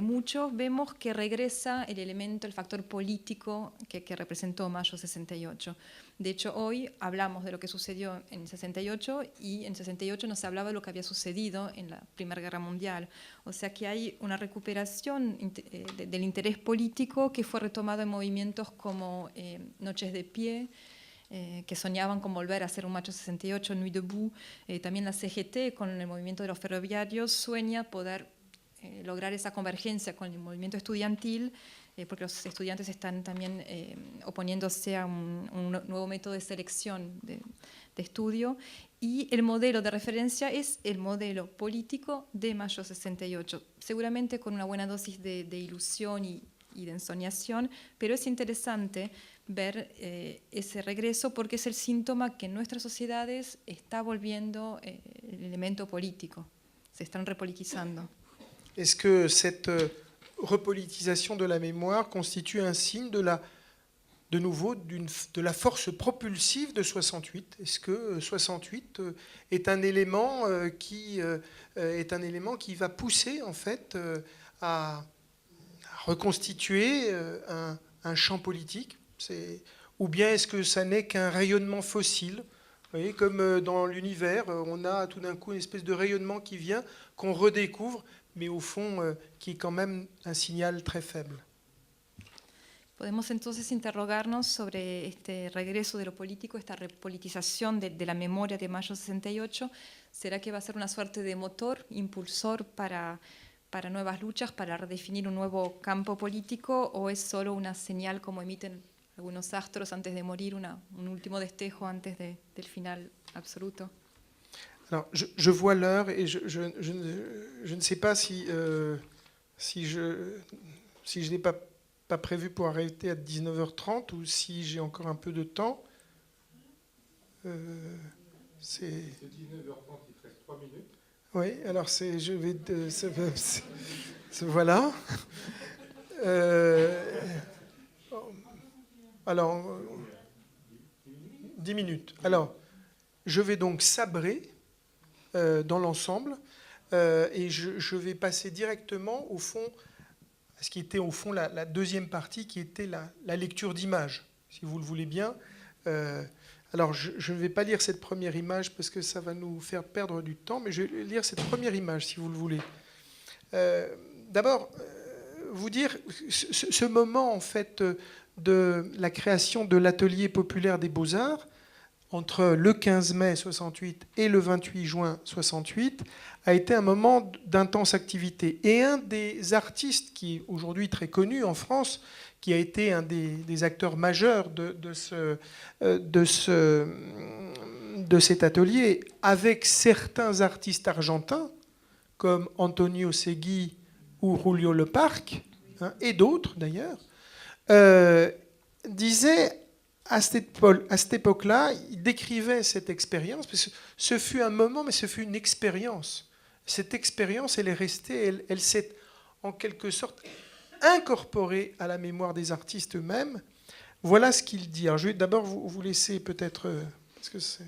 muchos vemos que regresa el elemento, el factor político que representó Mayo 68. De hecho, hoy hablamos de lo que sucedió en el 68 y en el 68 no se hablaba de lo que había sucedido en la Primera Guerra Mundial. O sea que hay una recuperación del interés político que fue retomado en movimientos como Noches de Pie, que soñaban con volver a hacer un Mayo 68, Nuit debout. También la CGT, con el movimiento de los ferroviarios, sueña poder lograr esa convergencia con el movimiento estudiantil, porque los estudiantes están también oponiéndose a un nuevo método de selección de estudio, y el modelo de referencia es el modelo político de Mayo 68, seguramente con una buena dosis de ilusión y de ensoñación, pero es interesante ver ese regreso porque es el síntoma que en nuestras sociedades está volviendo el elemento político, se están repolitizando. Est-ce que cette repolitisation de la mémoire constitue un signe de nouveau de la force propulsive de 68? Est-ce que 68 est un élément qui va pousser en fait à reconstituer un champ politique? Ou bien est-ce que ça n'est qu'un rayonnement fossile? Vous voyez, comme dans l'univers, on a tout d'un coup une espèce de rayonnement qui vient, qu'on redécouvre, mais au fond, qui est quand même un signal très faible. Podemos entonces interrogarnos sobre este regreso de lo político, esta repolitización de la memoria de mayo 68. ¿Será que va a ser una suerte de motor, impulsor para nuevas luchas, para redefinir un nuevo campo político, o es solo una señal como emiten algunos astros antes de morir, un último destello antes del final absoluto? Alors, je vois l'heure et je ne sais pas si je n'ai pas prévu pour arrêter à 19h30 ou si j'ai encore un peu de temps. C'est 19h30, il te reste 3 minutes. Oui, alors voilà. Alors, 10 minutes. Alors, je vais donc sabrer dans l'ensemble et je vais passer directement au fond, à ce qui était au fond la deuxième partie, qui était la lecture d'images, si vous le voulez bien. Alors, je ne vais pas lire cette première image parce que ça va nous faire perdre du temps, mais je vais lire cette première image, si vous le voulez. D'abord, vous dire, ce moment, en fait, de la création de l'atelier populaire des Beaux-Arts, entre le 15 mai 68 et le 28 juin 68, a été un moment d'intense activité. Et un des artistes qui est aujourd'hui très connu en France, qui a été un des acteurs majeurs de cet atelier, avec certains artistes argentins, comme Antonio Segui ou Julio Leparc, et d'autres d'ailleurs, disait à cette époque-là, il décrivait cette expérience, parce que ce fut un moment, mais ce fut une expérience. Cette expérience, elle est restée, elle s'est en quelque sorte incorporée à la mémoire des artistes eux-mêmes. Voilà ce qu'il dit. Alors, je vais d'abord vous laisser peut-être...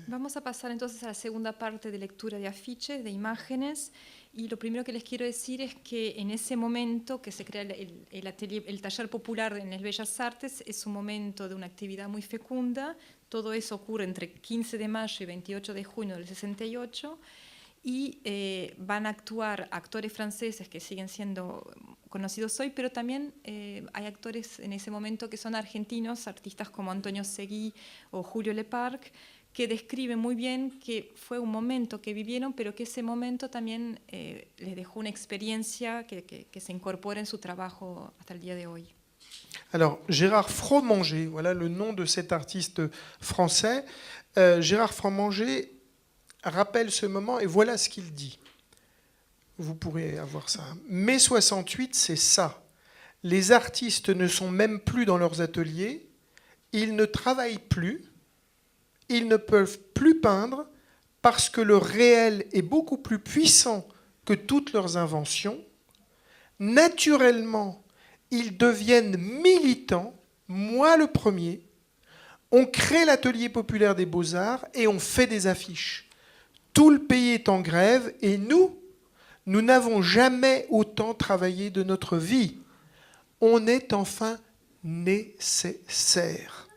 Vamos a pasar entonces a la segunda parte de lectura de afiches, de imágenes, y lo primero que les quiero decir es que en ese momento que se crea el taller popular en el Bellas Artes es un momento de una actividad muy fecunda. Todo eso ocurre entre 15 de mayo y 28 de junio del 68 y van a actuar actores franceses que siguen siendo conocidos hoy, pero también hay actores en ese momento que son argentinos, artistas como Antonio Segui o Julio Leparc, que describe muy bien que fue un momento que vivieron, pero que ese momento también les dejó una experiencia que se incorpora en su trabajo hasta el día de hoy. Alors, Gérard Fromanger, voilà le nom de cet artiste français. Gérard Fromanger rappelle ce moment et voilà ce qu'il dit. Vous pourrez avoir ça. Mai 68, c'est ça. Les artistes ne sont même plus dans leurs ateliers, ils ne travaillent plus, ils ne peuvent plus peindre parce que le réel est beaucoup plus puissant que toutes leurs inventions. Naturellement, ils deviennent militants, moi le premier. On crée l'atelier populaire des Beaux-Arts et on fait des affiches. Tout le pays est en grève et nous n'avons jamais autant travaillé de notre vie. On est enfin nécessaire.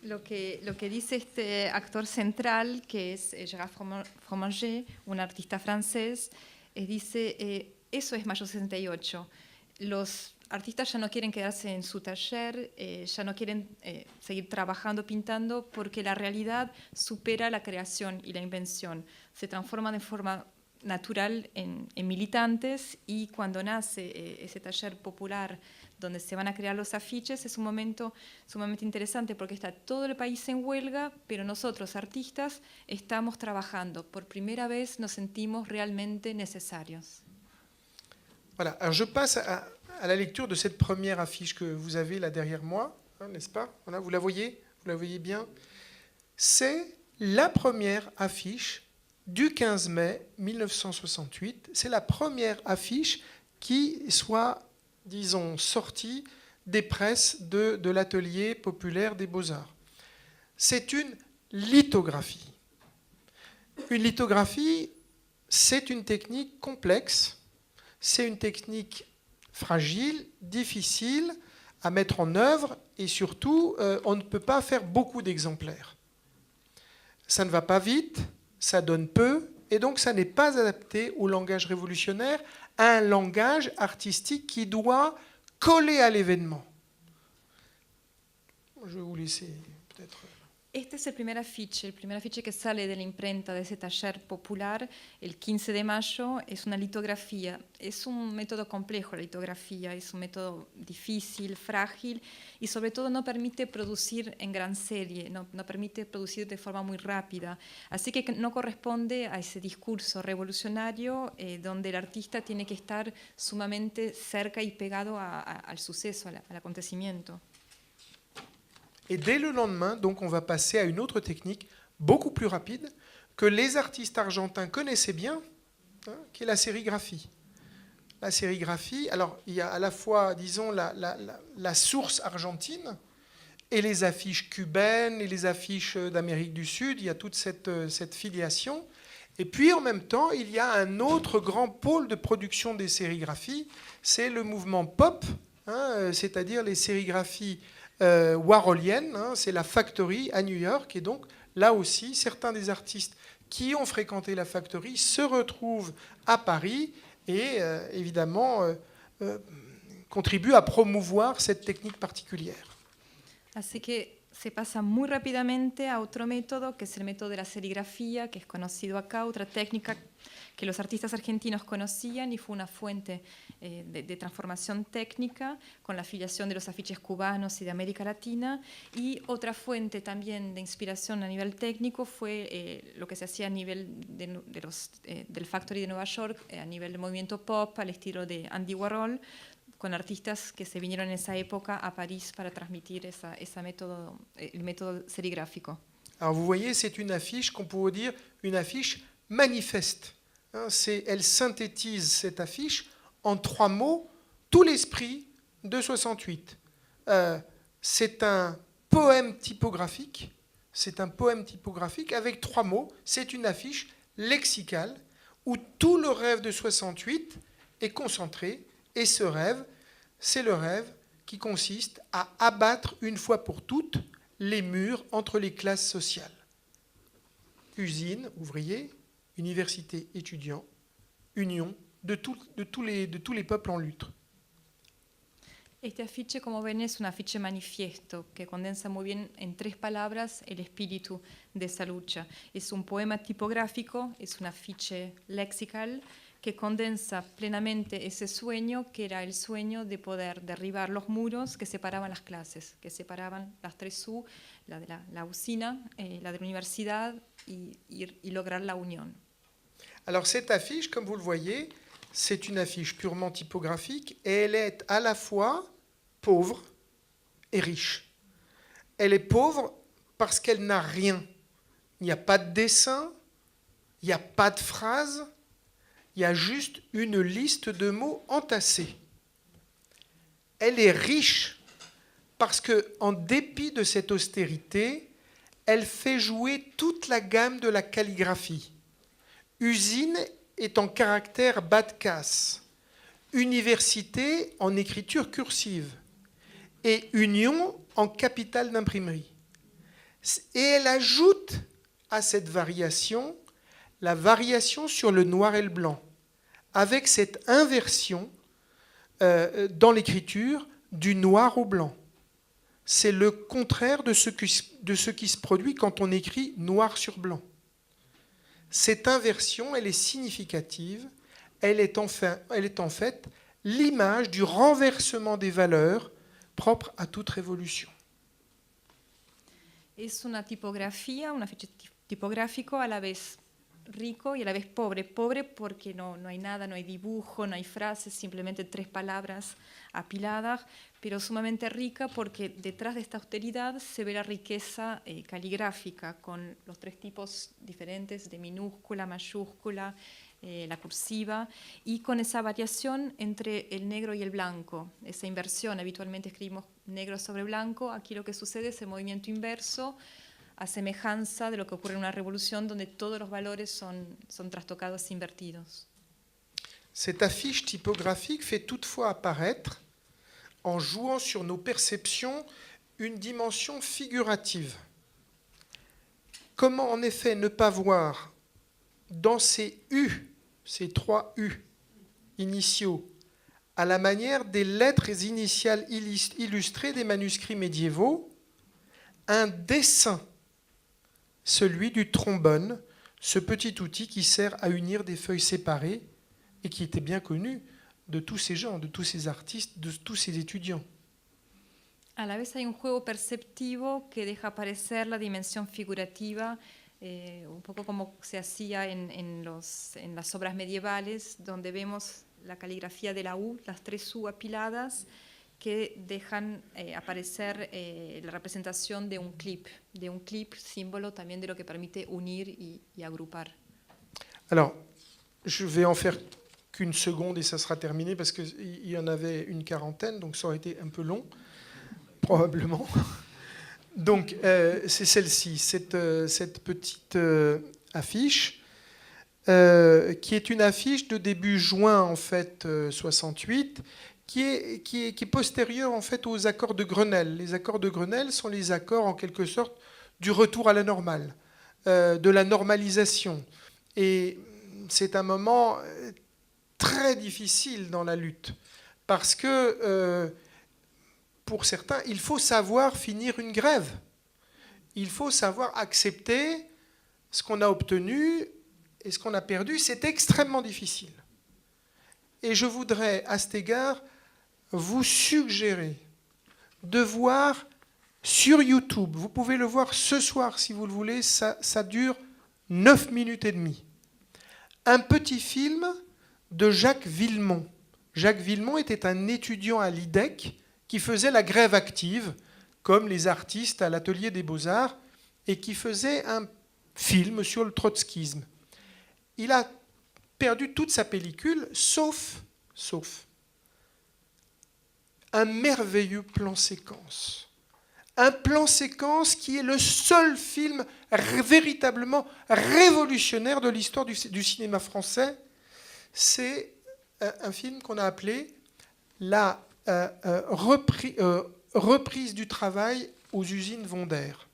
Lo que dice este actor central, que es Gérard Fromanger, un artista francés, dice, eso es mayo 68. Los artistas ya no quieren quedarse en su taller, ya no quieren seguir trabajando, pintando, porque la realidad supera la creación y la invención. Se transforman de forma natural en militantes y cuando nace ese taller popular donde se van a crear los afiches, es un momento sumamente interesante porque está todo el país en huelga, pero nosotros, artistas, estamos trabajando. Por primera vez nos sentimos realmente necesarios. Voilà, alors je passe à la lecture de cette première affiche que vous avez là derrière moi, n'est-ce pas? Voilà, vous la voyez bien. C'est la première affiche du 15 mai 1968. C'est la première affiche qui soit, disons, sortie des presses de l'atelier populaire des Beaux-Arts. C'est une lithographie. Une lithographie, c'est une technique complexe, c'est une technique fragile, difficile, à mettre en œuvre et surtout, on ne peut pas faire beaucoup d'exemplaires. Ça ne va pas vite, ça donne peu, et donc ça n'est pas adapté au langage révolutionnaire, à un langage artistique qui doit coller à l'événement. Je vais vous laisser peut-être... Este es el primer afiche que sale de la imprenta de ese taller popular el 15 de mayo. Es una litografía, es un método complejo la litografía, es un método difícil, frágil y sobre todo no permite producir en gran serie, no permite producir de forma muy rápida. Así que no corresponde a ese discurso revolucionario donde el artista tiene que estar sumamente cerca y pegado al suceso, al acontecimiento. Et dès le lendemain, donc, on va passer à une autre technique beaucoup plus rapide que les artistes argentins connaissaient bien, qui est la sérigraphie. La sérigraphie, alors il y a à la fois, disons, la source argentine et les affiches cubaines et les affiches d'Amérique du Sud, il y a toute cette filiation. Et puis en même temps, il y a un autre grand pôle de production des sérigraphies, c'est le mouvement pop, c'est-à-dire les sérigraphies warholienne, c'est la Factory à New York, et donc là aussi certains des artistes qui ont fréquenté la Factory se retrouvent à Paris et évidemment contribuent à promouvoir cette technique particulière. Así que se pasa muy rápidamente a otro método, que es el método de la serigrafía, que es conocido acá, otra técnica que los artistas argentinos conocían y fue una fuente de transformación técnica con la afiliación de los afiches cubanos y de América Latina. Y otra fuente también de inspiración a nivel técnico fue lo que se hacía a nivel del Factory de Nueva York, a nivel del movimiento pop, al estilo de Andy Warhol, con artistas que se vinieron en esa época a París para transmitir el método serigráfico. Alors vous voyez, c'est une affiche qu'on pourrait dire une affiche manifeste. Elle synthétise cette affiche en 3 mots, tout l'esprit de 68. C'est un poème typographique, avec 3 mots. C'est une affiche lexicale où tout le rêve de 68 est concentré. Et ce rêve, c'est le rêve qui consiste à abattre une fois pour toutes les murs entre les classes sociales. Usine, ouvrier, université, étudiants, union de tous les peuples en lutte. Este afiche, como ven, es un afiche manifiesto que condensa muy bien en 3 palabras el espíritu de esa lucha. Es un poema tipográfico, es un afiche lexical que condensa plenamente ese sueño, que era el sueño de poder derribar los muros que separaban las clases, que separaban las 3 U, la de la usina, la de la universidad, y lograr la unión. Alors cette affiche, comme vous le voyez, c'est une affiche purement typographique et elle est à la fois pauvre et riche. Elle est pauvre parce qu'elle n'a rien. Il n'y a pas de dessin, il n'y a pas de phrase, il y a juste une liste de mots entassés. Elle est riche parce qu'en dépit de cette austérité, elle fait jouer toute la gamme de la calligraphie. Usine est en caractère bas de casse, université en écriture cursive et union en capitale d'imprimerie. Et elle ajoute à cette variation la variation sur le noir et le blanc, avec cette inversion dans l'écriture du noir au blanc. C'est le contraire de ce qui se produit quand on écrit noir sur blanc. Cette inversion, elle est significative, elle est en fait l'image du renversement des valeurs propre à toute révolution. Es una tipografía, un afiche tipográfico a la vez rico y a la vez pobre. Pobre porque no hay nada, no hay dibujo, no hay frases, simplemente 3 palabras apiladas, pero sumamente rica porque detrás de esta austeridad se ve la riqueza caligráfica con los 3 tipos diferentes de minúscula, mayúscula, la cursiva, y con esa variación entre el negro y el blanco, esa inversión. Habitualmente escribimos negro sobre blanco, aquí lo que sucede es el movimiento inverso, a semejanza de lo que ocurre en una revolución donde todos los valores son trastocados e invertidos. Cette affiche typographique fait toutefois apparaître en jouant sur nos perceptions une dimension figurative. Comment en effet ne pas voir dans ces U, ces 3 U initiaux, à la manière des lettres initiales illustrées des manuscrits médiévaux, un dessin, celui du trombone, ce petit outil qui sert à unir des feuilles séparées et qui était bien connu de tous ces gens, de tous ces artistes, de tous ces étudiants. A la vez hay un juego perceptivo que deja aparecer la dimensión figurativa, un poco como se hacía en las obras medievales, donde vemos la caligrafía de la U, las 3 U apiladas, que dejan aparecer la representación de un clip, símbolo también de lo que permite unir y agrupar. Alors, je vais en faire qu'une seconde et ça sera terminé parce qu'il y en avait une quarantaine, donc ça aurait été un peu long, probablement. Donc, c'est celle-ci, cette petite affiche, qui est une affiche de début juin, en fait, 68, qui est postérieure, en fait, aux accords de Grenelle. Les accords de Grenelle sont les accords, en quelque sorte, du retour à la normale, de la normalisation. Et c'est un moment très difficile dans la lutte, parce que, pour certains, il faut savoir finir une grève. Il faut savoir accepter ce qu'on a obtenu et ce qu'on a perdu. C'est extrêmement difficile. Et je voudrais, à cet égard, vous suggérer de voir sur YouTube, vous pouvez le voir ce soir si vous le voulez, ça dure 9 minutes et demie, un petit film de Jacques Villemont. Jacques Villemont était un étudiant à l'IDEC qui faisait la grève active, comme les artistes à l'Atelier des Beaux-Arts, et qui faisait un film sur le trotskisme. Il a perdu toute sa pellicule, sauf un merveilleux plan séquence. Un plan séquence qui est le seul film véritablement révolutionnaire de l'histoire du cinéma français. C'est un film qu'on a appelé la reprise du travail aux usines Vondaire.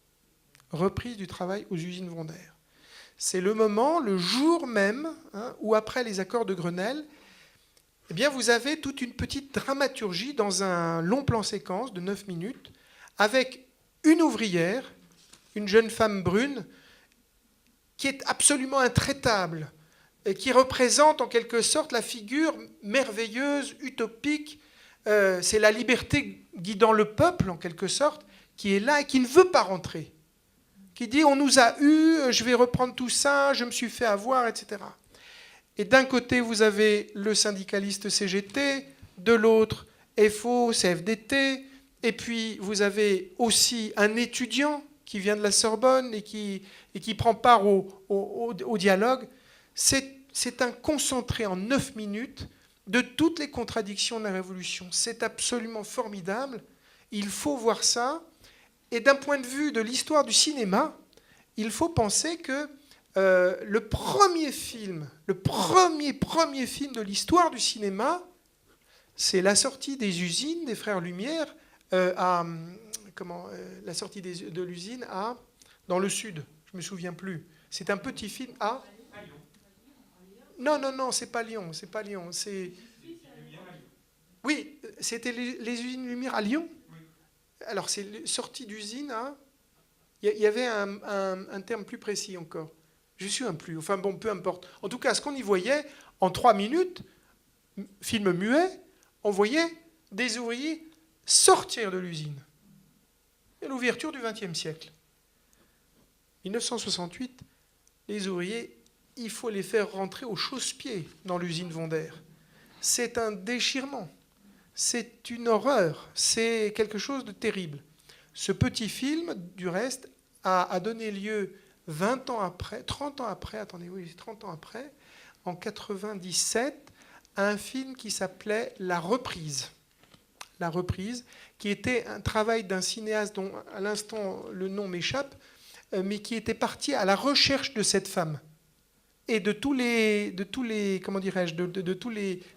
Reprise du travail aux usines Vondaire. C'est le moment, le jour même, où après les accords de Grenelle, eh bien, vous avez toute une petite dramaturgie dans un long plan séquence de 9 minutes, avec une ouvrière, une jeune femme brune, qui est absolument intraitable, et qui représente en quelque sorte la figure merveilleuse, utopique. C'est la liberté guidant le peuple, en quelque sorte, qui est là et qui ne veut pas rentrer. Qui dit « on nous a eus, je vais reprendre tout ça, je me suis fait avoir, etc. » Et d'un côté, vous avez le syndicaliste CGT, de l'autre, FO, CFDT, et puis vous avez aussi un étudiant qui vient de la Sorbonne et qui prend part au dialogue. C'est un concentré en 9 minutes de toutes les contradictions de la Révolution. C'est absolument formidable. Il faut voir ça. Et d'un point de vue de l'histoire du cinéma, il faut penser que le premier film de l'histoire du cinéma, c'est la sortie des usines des Frères Lumière, la sortie de l'usine dans le sud. Je ne me souviens plus. C'est un petit film à... Non, c'est pas Lyon. Oui, c'était les usines Lumière à Lyon. Alors, c'est sortie d'usine à... Il y avait un terme plus précis encore. Je ne me souviens plus. Enfin bon, peu importe. En tout cas, ce qu'on y voyait, en 3 minutes, film muet, on voyait des ouvriers sortir de l'usine. Et l'ouverture du XXe siècle. 1968, les ouvriers, il faut les faire rentrer au chausse-pied dans l'usine Vondaire. C'est un déchirement. C'est une horreur. C'est quelque chose de terrible. Ce petit film, du reste, a donné lieu 30 ans après, en 97, à un film qui s'appelait La Reprise. La Reprise, qui était un travail d'un cinéaste dont à l'instant le nom m'échappe, mais qui était parti à la recherche de cette femme et de tous les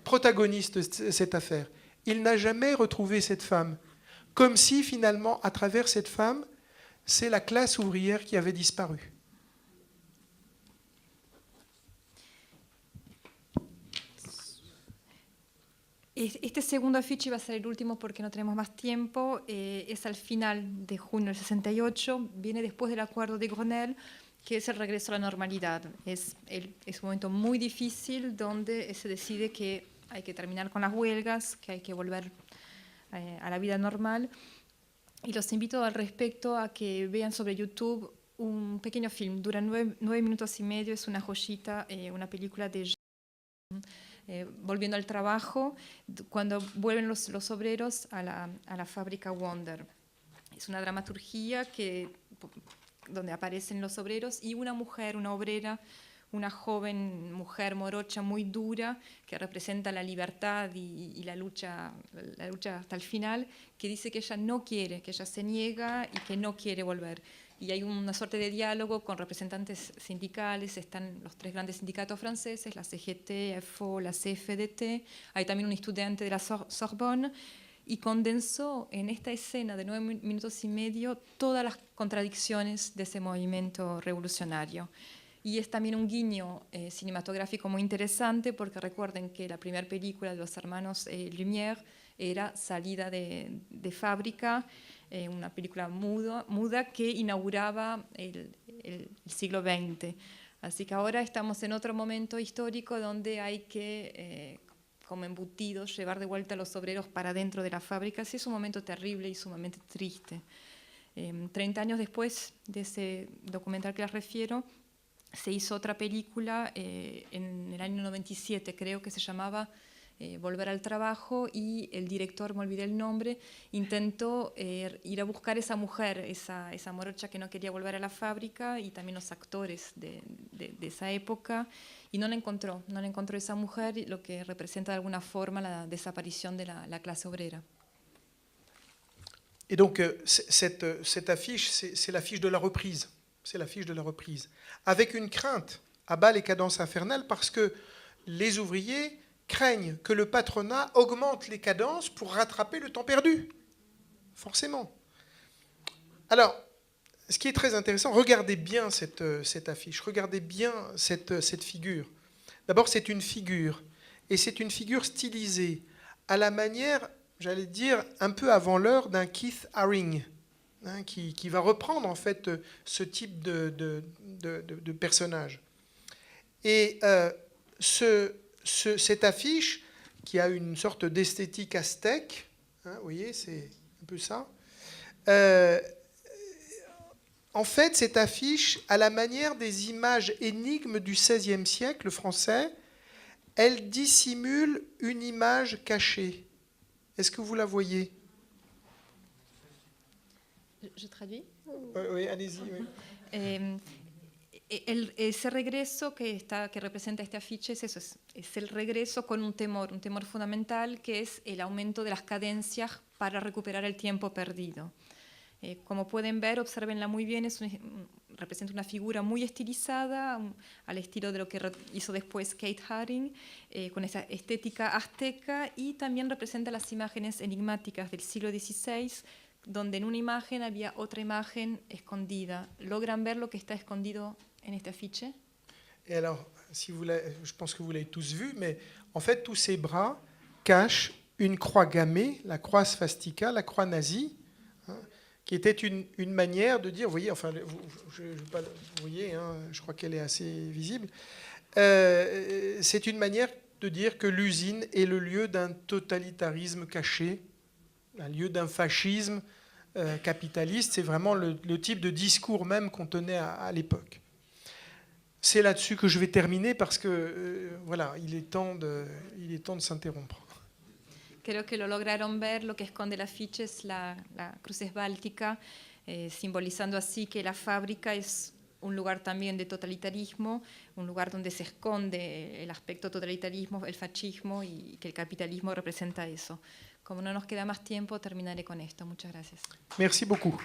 protagonistes de cette affaire. il n'a jamais retrouvé cette femme. Comme si finalement, à travers cette femme, c'est la classe ouvrière qui avait disparu. Este segundo afiche va a ser el último porque no tenemos más tiempo. Es al final de junio del 68, viene después del acuerdo de Grenelle, que es el regreso a la normalidad. Es un momento muy difícil donde se decide que hay que terminar con las huelgas, que hay que volver a la vida normal. Y los invito al respecto a que vean sobre YouTube un pequeño film, dura 9 minutos y medio, es una joyita, una película de volviendo al trabajo, cuando vuelven los obreros a la fábrica Wonder. Es una dramaturgia donde aparecen los obreros y una mujer, una obrera, una joven mujer morocha muy dura que representa la libertad y la lucha hasta el final, que dice que ella no quiere, que ella se niega y que no quiere volver. Y hay una suerte de diálogo con representantes sindicales, están los 3 grandes sindicatos franceses, la CGT, FO, la CFDT, hay también un estudiante de la Sorbonne, y condensó en esta escena de 9 minutos y medio todas las contradicciones de ese movimiento revolucionario. Y es también un guiño cinematográfico muy interesante, porque recuerden que la primera película de los hermanos Lumière era Salida de fábrica, una película muda que inauguraba el siglo XX. Así que ahora estamos en otro momento histórico donde hay que, como embutidos, llevar de vuelta a los obreros para dentro de la fábrica. Sí, es un momento terrible y sumamente triste. 30 años después de ese documental que les refiero, se hizo otra película en el año 97, creo, que se llamaba Volver al trabajo, y el director, me olvidé el nombre, intentó ir a buscar esa mujer, esa morocha que no quería volver a la fábrica, y también los actores de esa época, y no la encontró esa mujer, lo que representa de alguna forma la desaparición de la clase obrera. Et donc, cette affiche, c'est l'affiche de la reprise. C'est l'affiche de la reprise. Avec une crainte à bas les cadences infernales, parce que les ouvriers craignent que le patronat augmente les cadences pour rattraper le temps perdu. Forcément. Alors, ce qui est très intéressant, regardez bien cette affiche, regardez bien cette figure. D'abord, c'est une figure, et c'est une figure stylisée, à la manière, j'allais dire, un peu avant l'heure d'un Keith Haring, hein, qui va reprendre en fait ce type de personnage. Et cette affiche, qui a une sorte d'esthétique aztèque, hein, vous voyez, c'est un peu ça. En fait, cette affiche, à la manière des images énigmes du XVIe siècle français, elle dissimule une image cachée. Est-ce que vous la voyez? Je traduis. Oui, allez-y. Oui. Ese regreso que representa este afiche es eso, es el regreso con un temor fundamental, que es el aumento de las cadencias para recuperar el tiempo perdido. Como pueden ver, obsérvenla muy bien, representa una figura muy estilizada, al estilo de lo que hizo después Keith Haring, con esa estética azteca, y también representa las imágenes enigmáticas del siglo XVI, donde en una imagen había otra imagen escondida. ¿Logran ver lo que está escondido en este afiche? Et alors, je pense que vous l'avez tous vu, mais en fait, tous ces bras cachent une croix gammée, la croix swastika, la croix nazie, hein, qui était une manière de dire, vous voyez, enfin, vous voyez, hein, je crois qu'elle est assez visible, c'est une manière de dire que l'usine est le lieu d'un totalitarisme caché, un lieu d'un fascisme capitaliste. C'est vraiment le type de discours même qu'on tenait à l'époque. C'est là-dessus que je vais terminer, parce que voilà, il est temps de s'interrompre. Creo que lo lograron ver. Lo que esconde el afiche es la cruz báltica, simbolizando así que la fábrica es un lugar también de totalitarismo, un lugar donde se esconde el aspecto totalitarismo, el fascismo, y que el capitalismo representa eso. Como no nos queda más tiempo, terminaré con esto. Muchas gracias. Merci beaucoup.